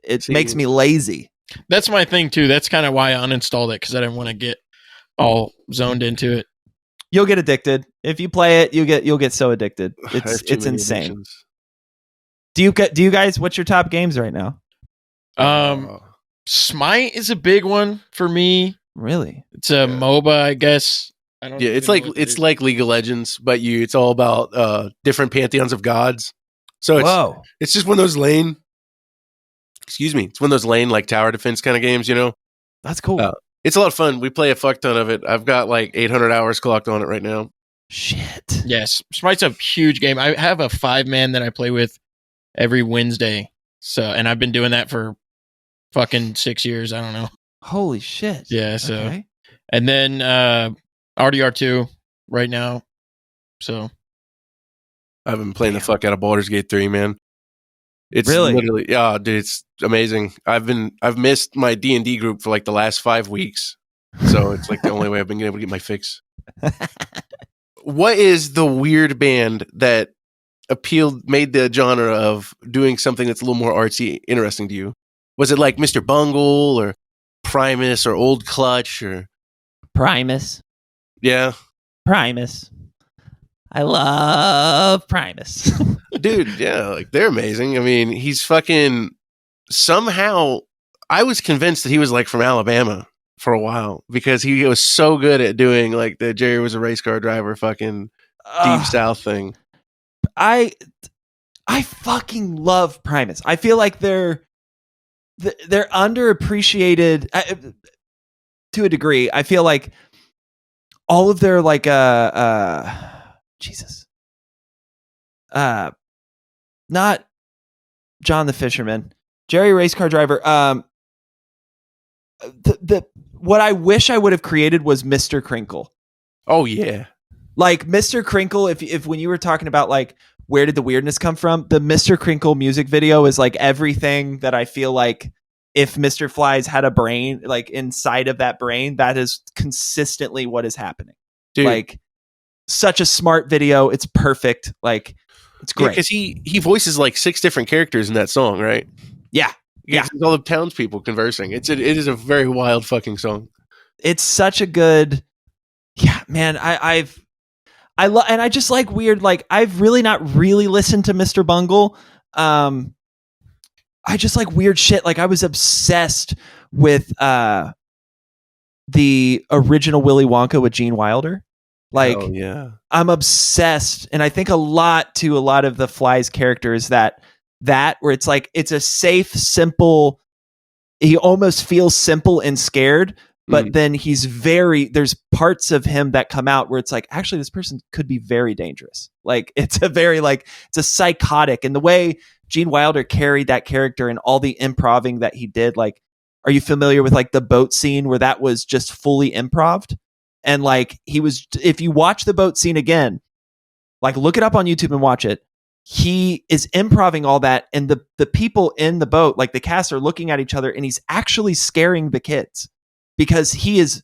It makes me lazy. That's my thing too. That's kind of why I uninstalled it, because I didn't want to get all zoned into it. You'll get addicted if you play it. You'll get so addicted. It's insane. Addictions. Do you guys? What's your top games right now? Smite is a big one for me. Really? It's a MOBA, I guess. It's like League of Legends, but it's all about different pantheons of gods. So it's just one of those lane. Excuse me. It's one of those lane like tower defense kind of games, you know? That's cool. It's a lot of fun. We play a fuck ton of it. I've got like 800 hours clocked on it right now. Shit. Yes. Smite's a huge game. I have a 5-man that I play with every Wednesday. And I've been doing that for fucking 6 years. I don't know. Holy shit. Yeah. So, okay. And then RDR2 right now. So I've been playing the fuck out of Baldur's Gate 3, man. It's literally, dude, it's amazing. I've missed my D&D group for like the last 5 weeks. So it's like the only way I've been able to get my fix. What is the weird band that made the genre of doing something that's a little more artsy interesting to you? Was it like Mr. Bungle or Primus or Old Clutch or Primus? Yeah. Primus. I love Primus. Dude, yeah, like they're amazing. I mean, he's fucking somehow I was convinced that he was like from Alabama for a while because he was so good at doing like the Jerry was a race car driver fucking deep south thing. I fucking love Primus. I feel like they're underappreciated to a degree. I feel like all of their like Jesus. Not John the Fisherman, Jerry race car driver. What I wish I would have created was Mr. Crinkle. Oh yeah. Like Mr. Crinkle, if when you were talking about like where did the weirdness come from, the Mr. Crinkle music video is like everything that I feel like if Mr. Flies had a brain, like inside of that brain, that is consistently what is happening. Dude. Like such a smart video. It's perfect. Like it's great. Because he voices like 6 different characters in that song, right? Yeah. Yeah. All the townspeople conversing. It is a very wild fucking song. It's such a good, yeah, man. I love, and I just like weird, like I've really not really listened to Mr. Bungle. I just like weird shit. Like I was obsessed with the original Willy Wonka with Gene Wilder. Like, oh yeah, I'm obsessed, and I think a lot of the Fly's characters that where it's like it's a safe, simple. He almost feels simple and scared, but then there's parts of him that come out where it's like, actually, this person could be very dangerous. Like, it's a psychotic, and the way Gene Wilder carried that character and all the improving that he did. Like, are you familiar with like the boat scene where that was just fully improved? And like, if you watch the boat scene again, like look it up on YouTube and watch it. He is improving all that, and the people in the boat, like the cast, are looking at each other, and he's actually scaring the kids because he is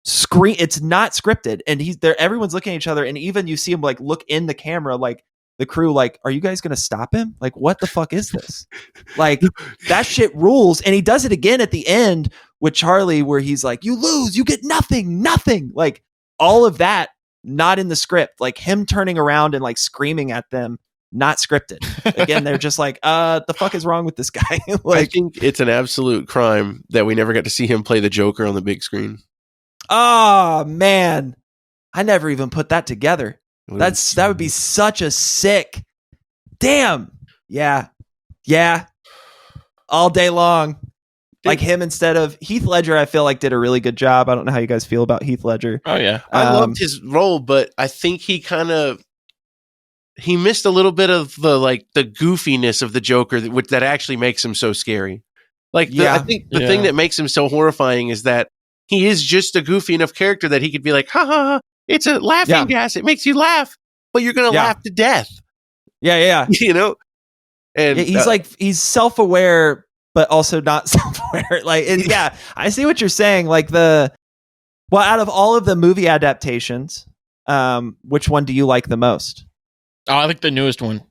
it's not scripted, and he's there. Everyone's looking at each other, and even you see him like look in the camera, like the crew, like, are you guys gonna stop him? Like, what the fuck is this? Like, that shit rules. And he does it again at the end with Charlie, where he's like, you lose, you get nothing. Like, all of that not in the script, like him turning around and like screaming at them. Not scripted. Again, they're just like, the fuck is wrong with this guy? Like, I think it's an absolute crime that we never got to see him play the Joker on the big screen. Oh man, I never even put that together. That would be such a sick. Damn. Yeah. All day long. Like him instead of Heath Ledger, I feel like did a really good job. I don't know how you guys feel about Heath Ledger. Oh yeah, I loved his role, but I think he missed a little bit of the goofiness of the Joker that actually makes him so scary. Like, I think the thing that makes him so horrifying is that he is just a goofy enough character that he could be like, ha ha ha, it's a laughing gas. It makes you laugh, but you're going to laugh to death. Yeah. You know? And he's he's self-aware, but also not self-aware. Like, I see what you're saying. Like out of all of the movie adaptations, which one do you like the most? Oh, I like the newest one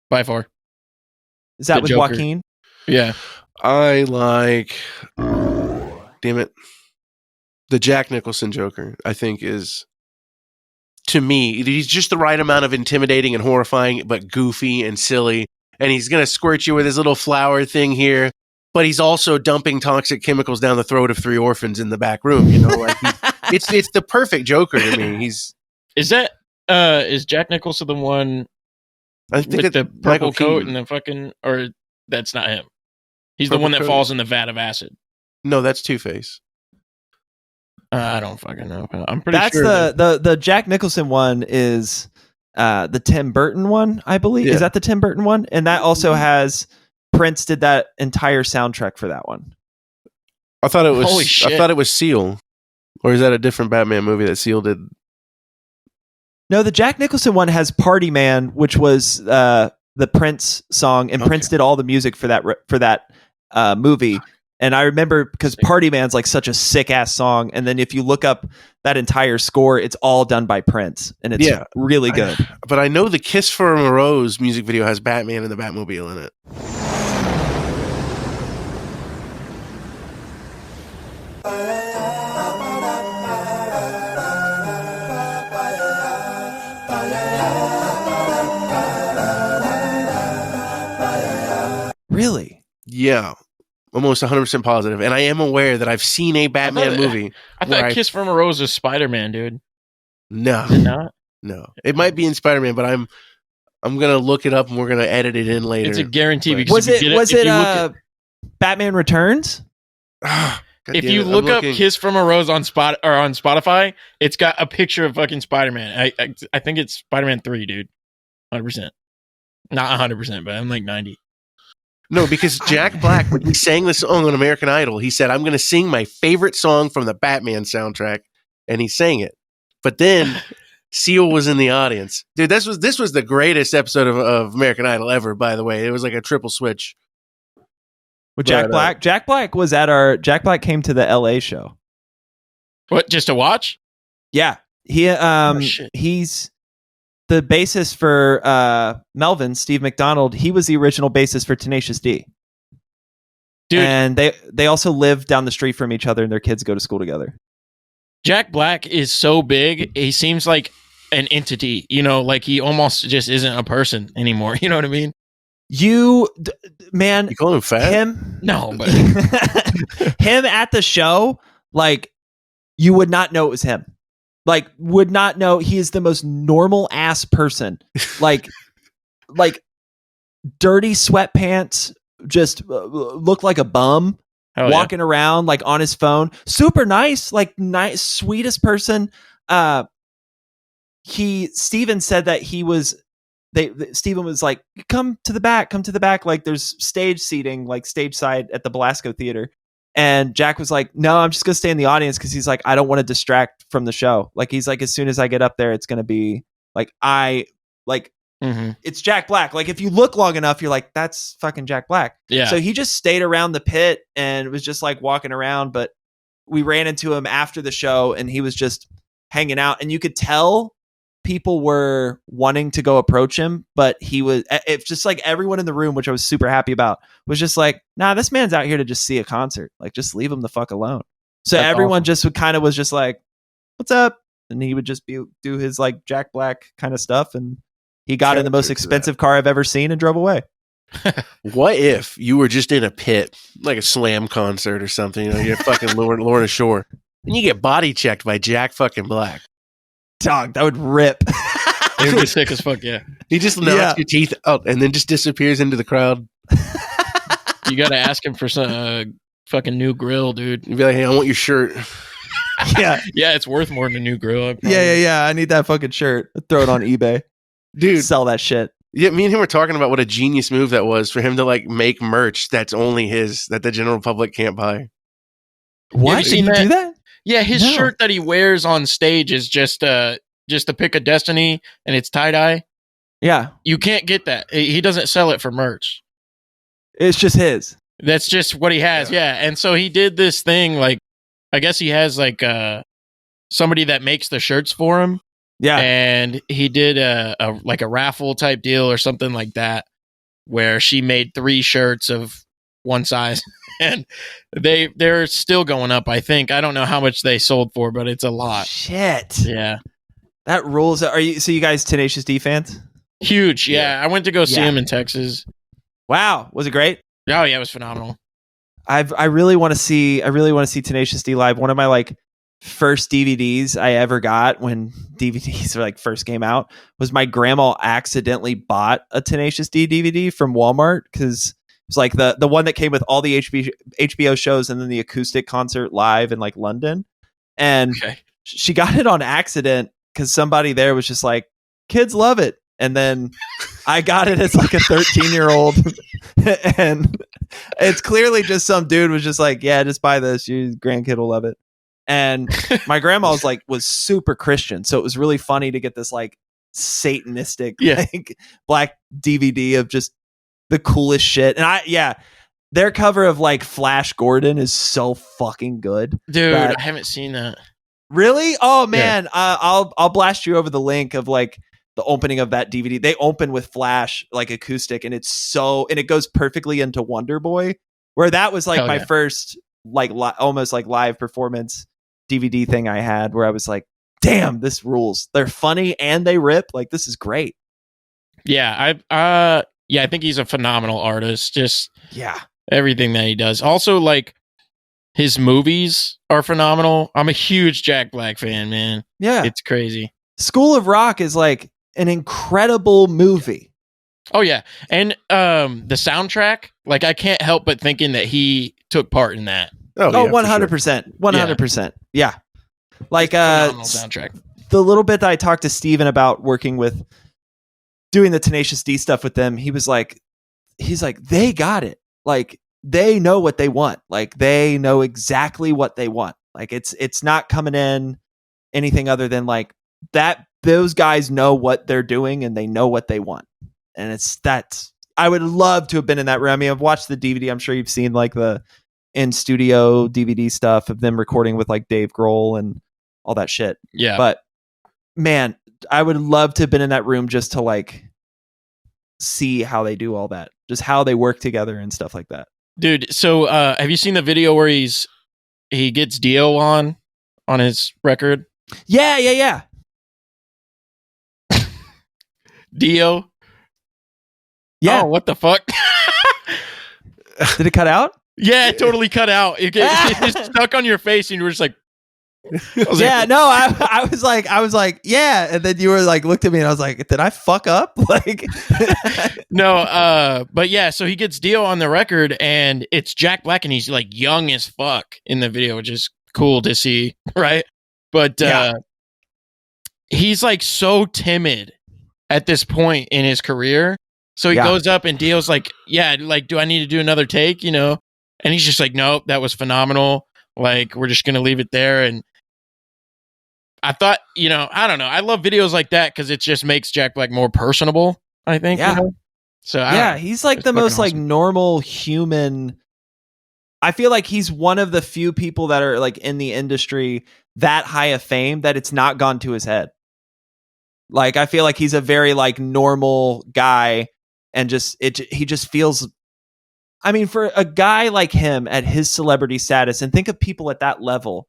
by far. Is that the with Joker. Joaquin? Yeah. I like, damn it, the Jack Nicholson Joker, I think is, to me, he's just the right amount of intimidating and horrifying, but goofy and silly. And he's going to squirt you with his little flower thing here, but he's also dumping toxic chemicals down the throat of 3 orphans in the back room. You know, like it's the perfect Joker to me. Is Jack Nicholson the one I think with the purple Michael coat Keaton. and the fucking, or that's not him? He's Purple the one that coat? falls in the vat of acid. No, that's Two-Face. I don't fucking know. I'm pretty That's sure. the Jack Nicholson one is the Tim Burton one, I believe. Yeah. Is that the Tim Burton one? And that also has Prince did that entire soundtrack for that one. I thought it was. Holy shit. I thought it was Seal, or is that a different Batman movie that Seal did? No, the Jack Nicholson one has Party Man, which was the Prince song, and Prince did all the music for that movie. And I remember because Party Man's like such a sick ass song, and then if you look up that entire score, it's all done by Prince, and it's really good. But I know the Kiss from a Rose music video has Batman and the Batmobile in it. Really? Yeah. Almost 100% positive. And I am aware that I've seen a Batman movie. I thought Kiss from a Rose was Spider-Man, dude. No. Is it not? No. It might be in Spider-Man, but I'm gonna look it up and we're gonna edit it in later. It's a guarantee. But- Because Was it Batman Returns? If you look up "Kiss from a Rose" on Spotify, it's got a picture of fucking Spider-Man. I think it's Spider-Man 3, dude. 100%. Not 100%, but I'm like 90. No, because Jack Black, when he sang this song on American Idol, he said, "I'm going to sing my favorite song from the Batman soundtrack," and he sang it. But then Seal was in the audience, dude. This was the greatest episode of American Idol ever. By the way, it was like a triple switch. With Jack Black? Jack Black was at Jack Black came to the LA show. What, just to watch? Yeah. He's the bassist for Melvin, Steve McDonald. He was the original bassist for Tenacious D. Dude. And they also live down the street from each other, and their kids go to school together. Jack Black is so big, he seems like an entity, like he almost just isn't a person anymore. You know what I mean? Man, You call him fat? him No, but him at the show, like, you would not know it was him. like would not know. He is the most normal ass person. Like dirty sweatpants, just looked like a bum. Hell walking around like on his phone. Super nice, like nice, sweetest person. Steven said that Steven was like, come to the back. Like there's stage seating, like stage side at the Belasco Theater. And Jack was like, no, I'm just going to stay in the audience. Cause he's like, I don't want to distract from the show. Like, he's like, as soon as I get up there, it's going to be like, it's Jack Black. Like if you look long enough, you're like, that's fucking Jack Black. Yeah. So he just stayed around the pit and was just like walking around. But we ran into him after the show and he was just hanging out, and you could tell people were wanting to go approach him, but it's just like everyone in the room, which I was super happy about, was just like, nah, this man's out here to just see a concert. Like, just leave him the fuck alone. So That's everyone awesome. just was just like, what's up? And he would just do his like Jack Black kind of stuff. And he got in the most expensive car I've ever seen and drove away. What if you were just in a pit, like a Slam concert or something, you're fucking Lorna Shore, and you get body checked by Jack fucking Black? Dog, that would rip. It would be sick as fuck, yeah. He just knocks your teeth out and then just disappears into the crowd. You got to ask him for some fucking new grill, dude. You'd be like, hey, I want your shirt. Yeah. Yeah, it's worth more than a new grill. Yeah. I need that fucking shirt. Throw it on eBay. Dude. Sell that shit. Yeah, me and him were talking about what a genius move that was for him to like make merch that's only his, that the general public can't buy. What? you seen Did you do that? Yeah, his No. shirt that he wears on stage is just a pick of destiny, and it's tie-dye. Yeah. You can't get that. He doesn't sell it for merch. It's just his. That's just what he has, yeah. And so he did this thing, like, I guess he has like somebody that makes the shirts for him. Yeah. And he did a raffle type deal or something like that, where she made 3 shirts of one size, and they're still going up. I think, I don't know how much they sold for, but it's a lot. Shit. Yeah, That rules. So you guys Tenacious D fans? huge. Yeah, I went to go see Yeah. him in Texas. Wow. Was it great? Oh yeah, it was phenomenal. I really want to see Tenacious D live. One of my like first DVDs I ever got when DVDs like first came out was my grandma accidentally bought a Tenacious D DVD from Walmart, because it was like the one that came with all the HBO shows and then the acoustic concert live in like London. And Okay. she got it on accident because somebody there was just like, kids love it. And then I got it as like a 13-year-old. And it's clearly just some dude was just like, yeah, just buy this. Your grandkid will love it. And my grandma was super Christian. So it was really funny to get this like satanistic like black DVD of just the coolest shit. And their cover of like Flash Gordon is so fucking good. Dude, I haven't seen that. Really? Oh man. I'll blast you over the link of like the opening of that DVD. They open with Flash like acoustic, and it goes perfectly into Wonder Boy, where that was like my first like almost like live performance DVD thing I had, where I was like, damn, this rules. They're funny and they rip. Like, this is great. Yeah, I think he's a phenomenal artist. Just everything that he does. Also, like, his movies are phenomenal. I'm a huge Jack Black fan, man. Yeah. It's crazy. School of Rock is like an incredible movie. Oh yeah. And the soundtrack, like, I can't help but thinking that he took part in that. Oh, 100%. 100%. Yeah. Like Phenomenal soundtrack. The little bit that I talked to Steven about working with doing the Tenacious D stuff with them, he's like, they got it. Like, they know what they want. Like, they know exactly what they want. Like, it's not coming in anything other than like that. Those guys know what they're doing and they know what they want. And I would love to have been in that room. I mean, I've watched the DVD. I'm sure you've seen like the in studio DVD stuff of them recording with like Dave Grohl and all that shit. Yeah. But man, I would love to have been in that room just to like see how they do all that, just how they work together and stuff like that. Dude, so have you seen the video where he gets Dio on his record? Yeah. Dio? Yeah. Oh, what the fuck? Did it cut out? Yeah, it totally cut out. It just stuck on your face and you were just like, Yeah, no, I was like, yeah, and then you were like, looked at me, and I was like, did I fuck up? Like, No, but yeah, so he gets Dio on the record, and it's Jack Black, and he's like young as fuck in the video, which is cool to see, right? But Yeah. he's like so timid at this point in his career. So he Yeah. goes up, and Dio's like, yeah, like, do I need to do another take, you know? And he's just like, nope, that was phenomenal. Like, we're just going to leave it there. And I thought, you know, I don't know. I love videos like that because it just makes Jack Black more personable, I think. Yeah. You know? So, yeah, he's like It's the fucking most like awesome. normal human. I feel like he's one of the few people that are like in the industry that high of fame that it's not gone to his head. Like, I feel like he's a very like normal guy, and he just feels. I mean, for a guy like him at his celebrity status, and think of people at that level,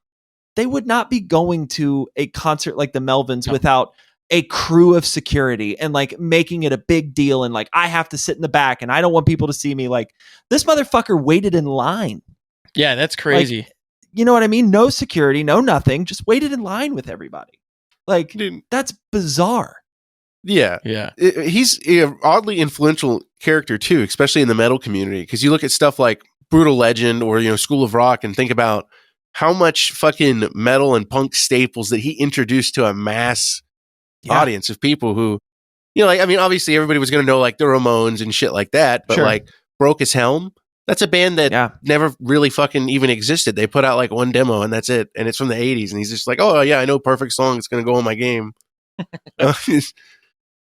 they would not be going to a concert like the Melvins without a crew of security and like making it a big deal. And like, I have to sit in the back and I don't want people to see me. Like, this motherfucker waited in line. Yeah, that's crazy. Like, you know what I mean? No security, no nothing. Just waited in line with everybody. Like, Dude. that's bizarre. Yeah. Yeah. He's an oddly influential character too, especially in the metal community. Because you look at stuff like Brutal Legend or, you know, School of Rock and think about how much fucking metal and punk staples that he introduced to a mass audience of people who, you know, like, I mean, obviously everybody was going to know like the Ramones and shit like that, but Sure. like Broke His Helm, that's a band that never really fucking even existed. They put out like one demo and that's it. And it's from the 80s. And he's just like, oh yeah, I know perfect song. It's going to go on my game.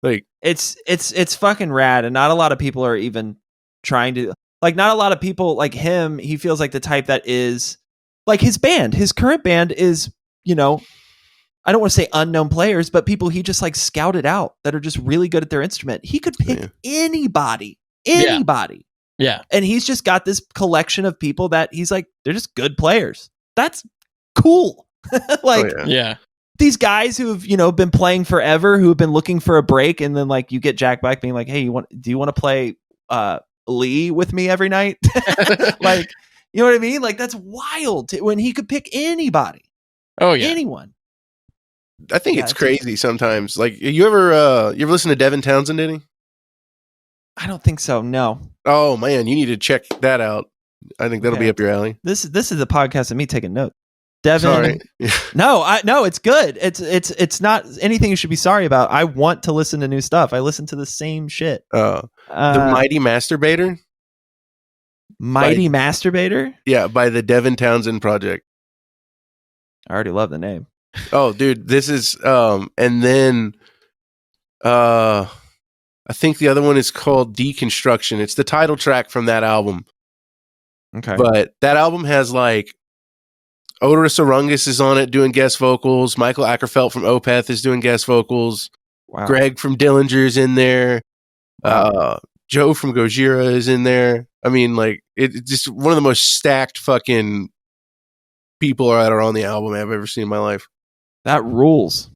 Like, it's fucking rad. And not a lot of people are even trying to, like, not a lot of people like him. He feels like the type that is like his current band is, you know, I don't want to say unknown players, but people he just like scouted out that are just really good at their instrument. He could pick anybody. Yeah. And he's just got this collection of people that he's like, they're just good players. That's cool. Like, these guys who've, you know, been playing forever, who have been looking for a break. And then like you get Jack Black being like, hey, do you want to play Lee with me every night? Like, you know what I mean? Like, that's wild when he could pick anybody. Oh yeah. Anyone. I think it's crazy sometimes. Like, you ever listen to Devin Townsend, did he? I don't think so. No. Oh man, you need to check that out. I think that'll be up your alley. This is a podcast of me taking notes. Devin. Sorry. No, it's good. It's not anything you should be sorry about. I want to listen to new stuff. I listen to the same shit. The Mighty Masturbator? Mighty Masturbator? Yeah, by the Devin Townsend Project. I already love the name. Oh, dude, this is and then I think the other one is called Deconstruction. It's the title track from that album. Okay. But that album has like Oderus Urungus is on it doing guest vocals. Michael Ackerfeld from Opeth is doing guest vocals. Wow. Greg from Dillinger's in there. Wow. Joe from Gojira is in there. I mean, like, it's just one of the most stacked fucking people that are on the album I've ever seen in my life. That rules.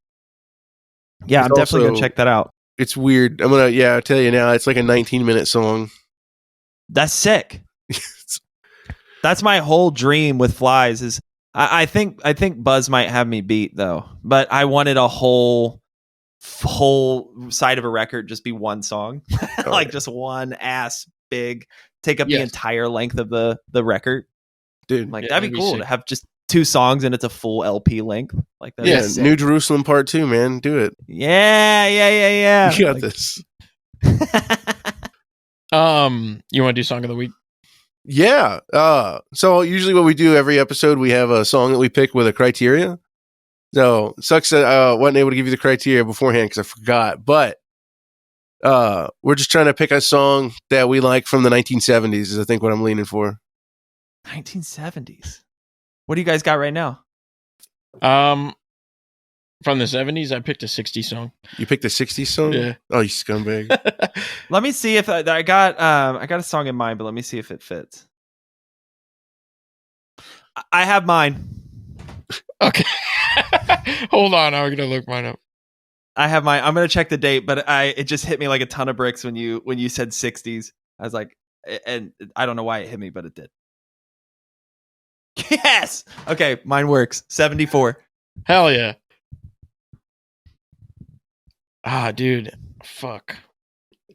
Yeah, I'm definitely going to check that out. It's weird. I'll tell you now, it's like a 19-minute song. That's sick. That's my whole dream with Flies is I think Buzz might have me beat though, but I wanted a whole side of a record just be one song. Like just one ass big take up the entire length of the record. Dude, like that'd be cool to have just 2 songs and it's a full LP length. Like that. Yeah, New Jerusalem Part 2, man. Do it. Yeah. You got this. You want to do song of the week? Yeah. So usually what we do every episode, we have a song that we pick with a criteria. So it sucks that I wasn't able to give you the criteria beforehand because I forgot. But we're just trying to pick a song that we like from the 1970s is I think what I'm leaning for. 1970s. What do you guys got right now? From the 70s, I picked a 60s song. You picked a 60s song? Yeah. Oh, you scumbag. Let me see if I got a song in mind, but let me see if it fits. I have mine. Okay. Hold on, I'm gonna look mine up. I have mine. I'm gonna check the date, but it just hit me like a ton of bricks when you said 60s. I was like, and I don't know why it hit me, but it did. Yes. Okay, mine works. 74. Hell yeah. Ah, dude. Fuck.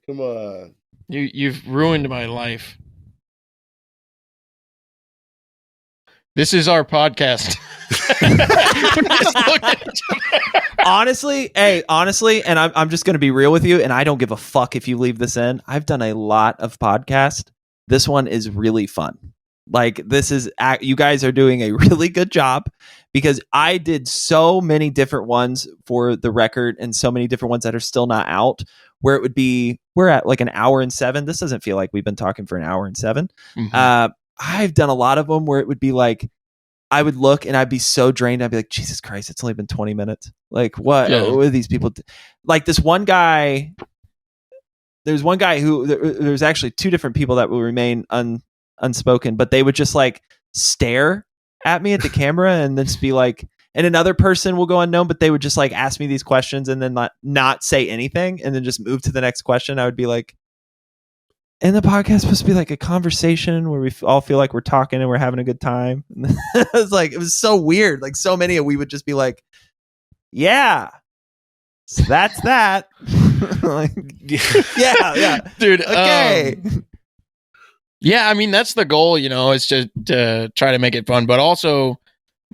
Come on. You've ruined my life. This is our podcast. honestly, and I'm just going to be real with you, and I don't give a fuck if you leave this in. I've done a lot of podcasts. This one is really fun. Like, you guys are doing a really good job, because I did so many different ones for the record and so many different ones that are still not out, where it would be, we're at like an hour and 7. This doesn't feel like we've been talking for an hour and 7. Mhm. I've done a lot of them where it would be like, I would look and I'd be so drained. I'd be like, Jesus Christ, it's only been 20 minutes. Like, what are these people? Like, this one guy, there's one guy who, there's actually 2 different people that will remain unspoken, but they would just like stare at me at the camera and then just be like, and another person will go unknown, but they would just like ask me these questions and then not say anything and then just move to the next question. I would be like, and the podcast is supposed to be like a conversation where we all feel like we're talking and we're having a good time. It was like, it was so weird. Like, so many we would just be like, yeah, so that's that. Like, yeah, Dude. okay. Yeah, I mean, that's the goal, is just to try to make it fun, but also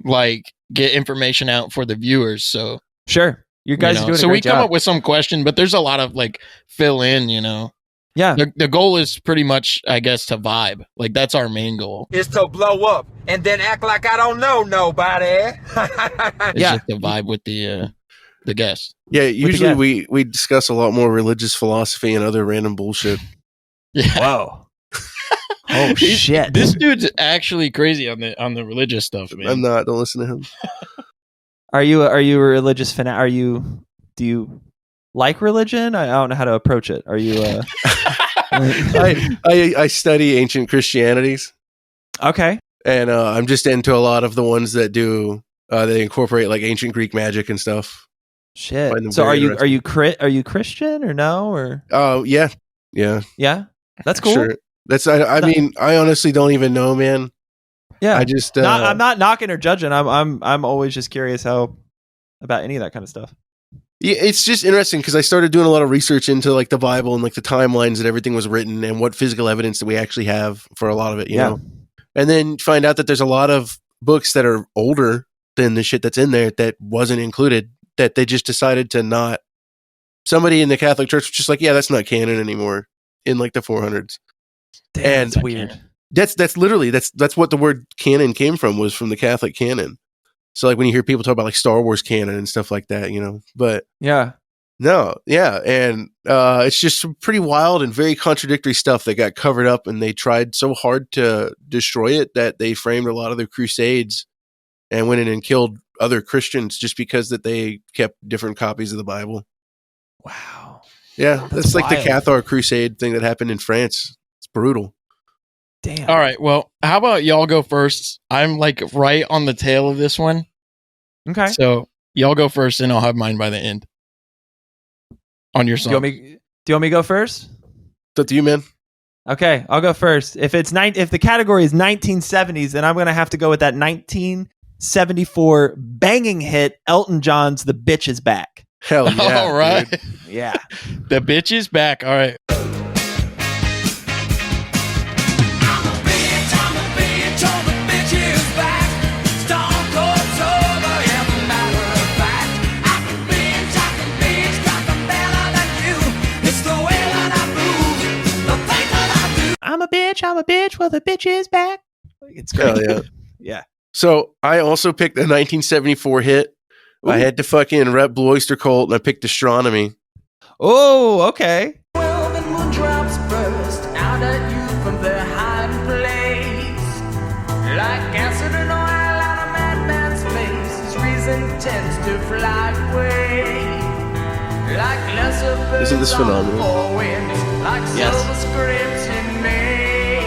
like get information out for the viewers. So Sure, you guys are doing so a great we job. come up with some question, but there's a lot of like fill in, Yeah. The goal is pretty much, I guess, to vibe. Like, that's our main goal. Is to blow up and then act like I don't know nobody. It's Yeah. just to vibe with the guests. Yeah, usually guest. we discuss a lot more religious philosophy and other random bullshit. Yeah. Whoa. Oh shit. This dude's actually crazy on the religious stuff, man. I'm not. Don't listen to him. Are you a religious fan? Do you like religion? I don't know how to approach it. Are you I study ancient Christianities, okay? and I'm just into a lot of the ones that do they incorporate like ancient Greek magic and stuff. Shit. Find them So very are you Christian or no or Oh yeah. yeah? That's cool. Sure. That's I mean I honestly don't even know, man. Yeah. I just I'm not knocking or judging. I'm always just curious about any of that kind of stuff. Yeah, it's just interesting because I started doing a lot of research into like the Bible and like the timelines that everything was written and what physical evidence that we actually have for a lot of it, you know. And then find out that there's a lot of books that are older than the shit that's in there that wasn't included, that they just decided to not. Somebody in the Catholic Church was just like, yeah, that's not canon anymore in like the 400s. Damn, And that's weird. That's literally that's what the word canon came from, was from the Catholic canon. So like when you hear people talk about like Star Wars canon and stuff like that, but Yeah. no, yeah. And it's just some pretty wild and very contradictory stuff that got covered up, and they tried so hard to destroy it that they framed a lot of their crusades and went in and killed other Christians just because that they kept different copies of the Bible. Wow. Yeah, that's like wild. the Cathar crusade thing that happened in France. It's brutal. Damn. All right. Well, how about y'all go first? I'm like right on the tail of this one. Okay. So y'all go first and I'll have mine by the end. On your Do song. you want me to go first? It's up to you, man. Okay, I'll go first. If the category is 1970s, then I'm going to have to go with that 1974 banging hit, Elton John's "The Bitch Is Back." Hell yeah. All right. dude. Yeah. The bitch is back. All right. I'm a bitch, well, the bitch is back. It's great. Hell yeah. Yeah. So I also picked a 1974 hit. I Ooh. had to fucking rep Blue Oyster Cult, and I picked Astronomy. Oh, okay. Well, the moon drops burst out at you from their hiding place. Like acid and oil out of madman's face, his reason tends to fly away. Like lesser birds Isn't this phenomenal? on four winds, like Yes. silver scripts in May.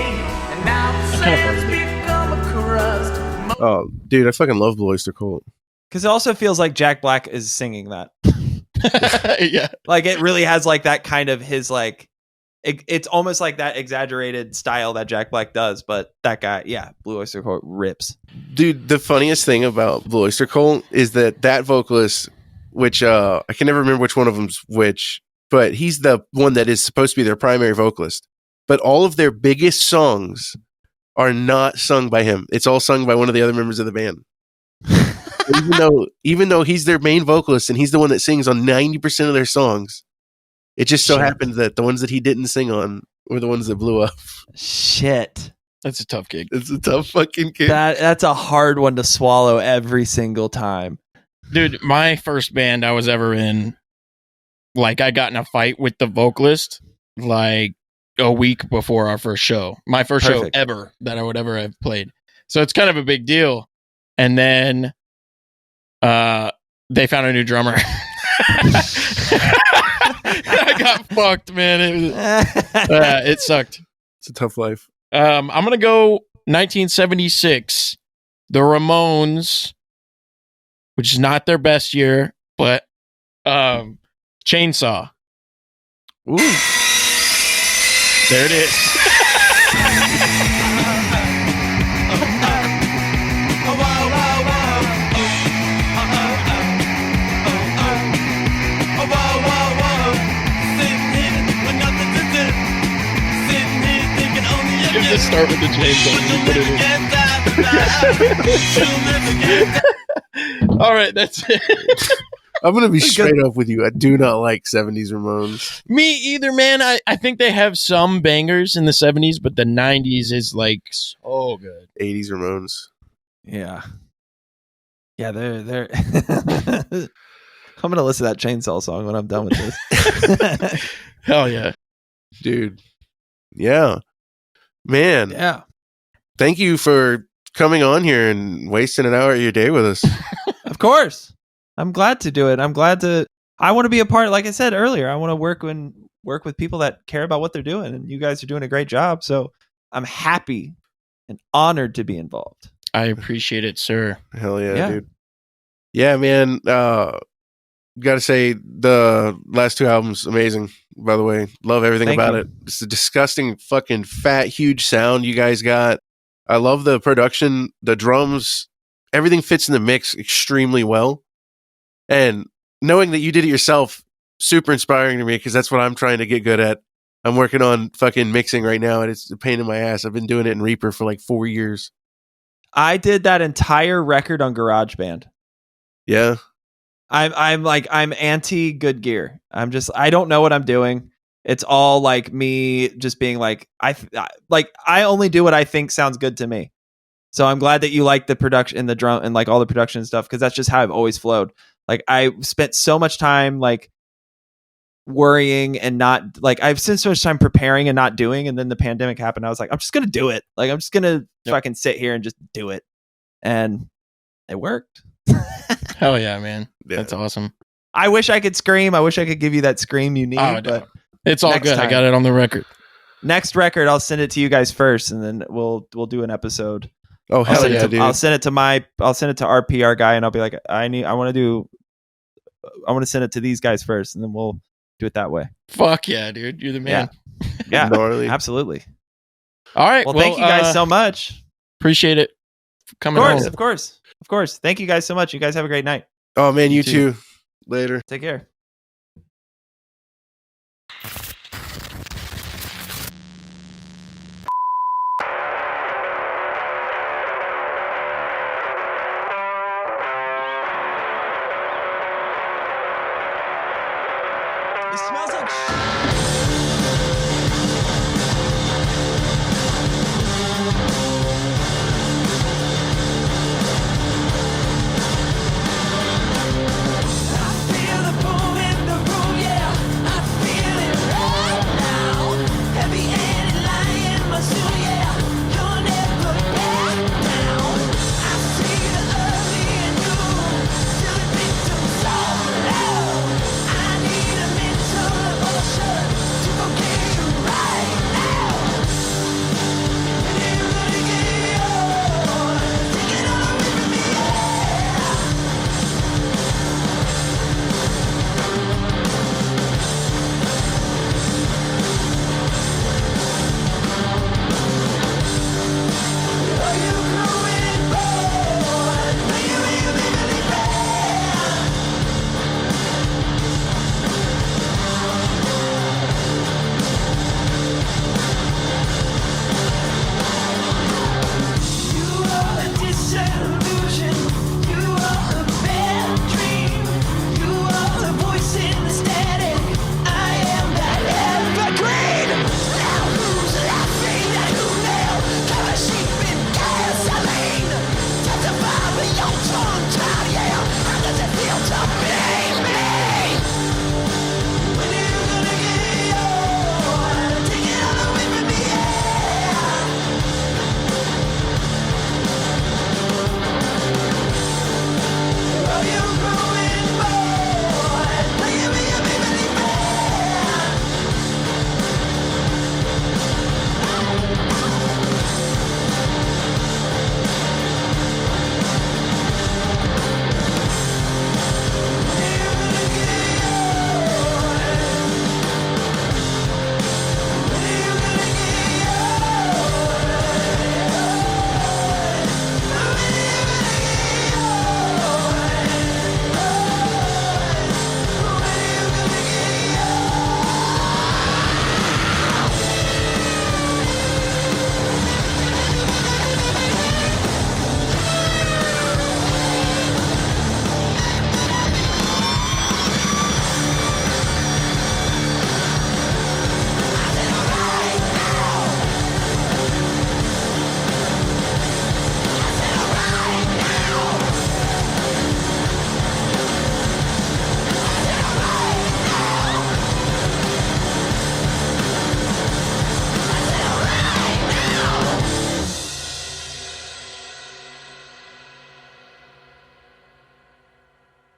And now the kinda sands funny. become a crust. Oh, dude, I fucking love Blue Oyster Cult. Because it also feels like Jack Black is singing that. Yeah. Like, it really has like that kind of his like, it's almost like that exaggerated style that Jack Black does, but that guy, Blue Oyster Cult rips. Dude, the funniest thing about Blue Oyster Cult is that vocalist, which I can never remember which one of them's which, but he's the one that is supposed to be their primary vocalist. But all of their biggest songs are not sung by him. It's all sung by one of the other members of the band. even though he's their main vocalist and he's the one that sings on 90% of their songs, it just so happened that the ones that he didn't sing on were the ones that blew up. Shit. That's a tough gig. It's a tough fucking gig. That's a hard one to swallow every single time. Dude, my first band I was ever in, like, I got in a fight with the vocalist like a week before our first show. My first show ever that I would ever have played. So it's kind of a big deal. And then they found a new drummer. I got fucked, man. It sucked. It's a tough life. I'm gonna go 1976. The Ramones, which is not their best year, but Chainsaw. Ooh. There it is. Just start with the chainsaw. All right, that's it. I'm gonna be straight up with you. I do not like 70s Ramones. Me either, man. I think they have some bangers in the 70s, but the 90s is like so good. 80s Ramones. Yeah, they're. I'm gonna listen to that Chainsaw song when I'm done with this. Hell yeah, dude. Yeah. Man, yeah. Thank you for coming on here and wasting an hour of your day with us. Of course. I'm glad to do it. I want to be a part, like I said earlier, I want to work with people that care about what they're doing, and you guys are doing a great job. So I'm happy and honored to be involved. I appreciate it, sir. Hell yeah, dude. Yeah, man. Gotta say, the last two albums, amazing, by the way. Love everything about it. It's a disgusting, fucking fat, huge sound you guys got. I love the production, the drums, everything fits in the mix extremely well. And knowing that you did it yourself, super inspiring to me, because that's what I'm trying to get good at. I'm working on fucking mixing right now, and it's a pain in my ass. I've been doing it in Reaper for like 4 years. I did that entire record on GarageBand. Yeah. I'm anti good gear. I don't know what I'm doing. It's all like me just being like, I only do what I think sounds good to me. So I'm glad that you like the production and the drum and like all the production and stuff, because that's just how I've always flowed. Like I spent so much time like worrying and not like I've spent so much time preparing and not doing, and then the pandemic happened. I was like, I'm just gonna do it. Like I'm just gonna fucking sit here and just do it, and it worked. Hell yeah, man. Yeah. That's awesome. I wish I could scream. I wish I could give you that scream you need, but it's all good. I got it on the record. Next record, I'll send it to you guys first, and then we'll do an episode. Oh hell yeah, dude! I'll send it to our PR guy, and I'll be like, I want to send it to these guys first, and then we'll do it that way. Fuck yeah, dude! You're the man. Yeah, gnarly. Absolutely. All right. Well, thank you guys so much. Appreciate it. Coming home. Of course. Thank you guys so much. You guys have a great night. Oh man, you too. Later. Take care. It smells like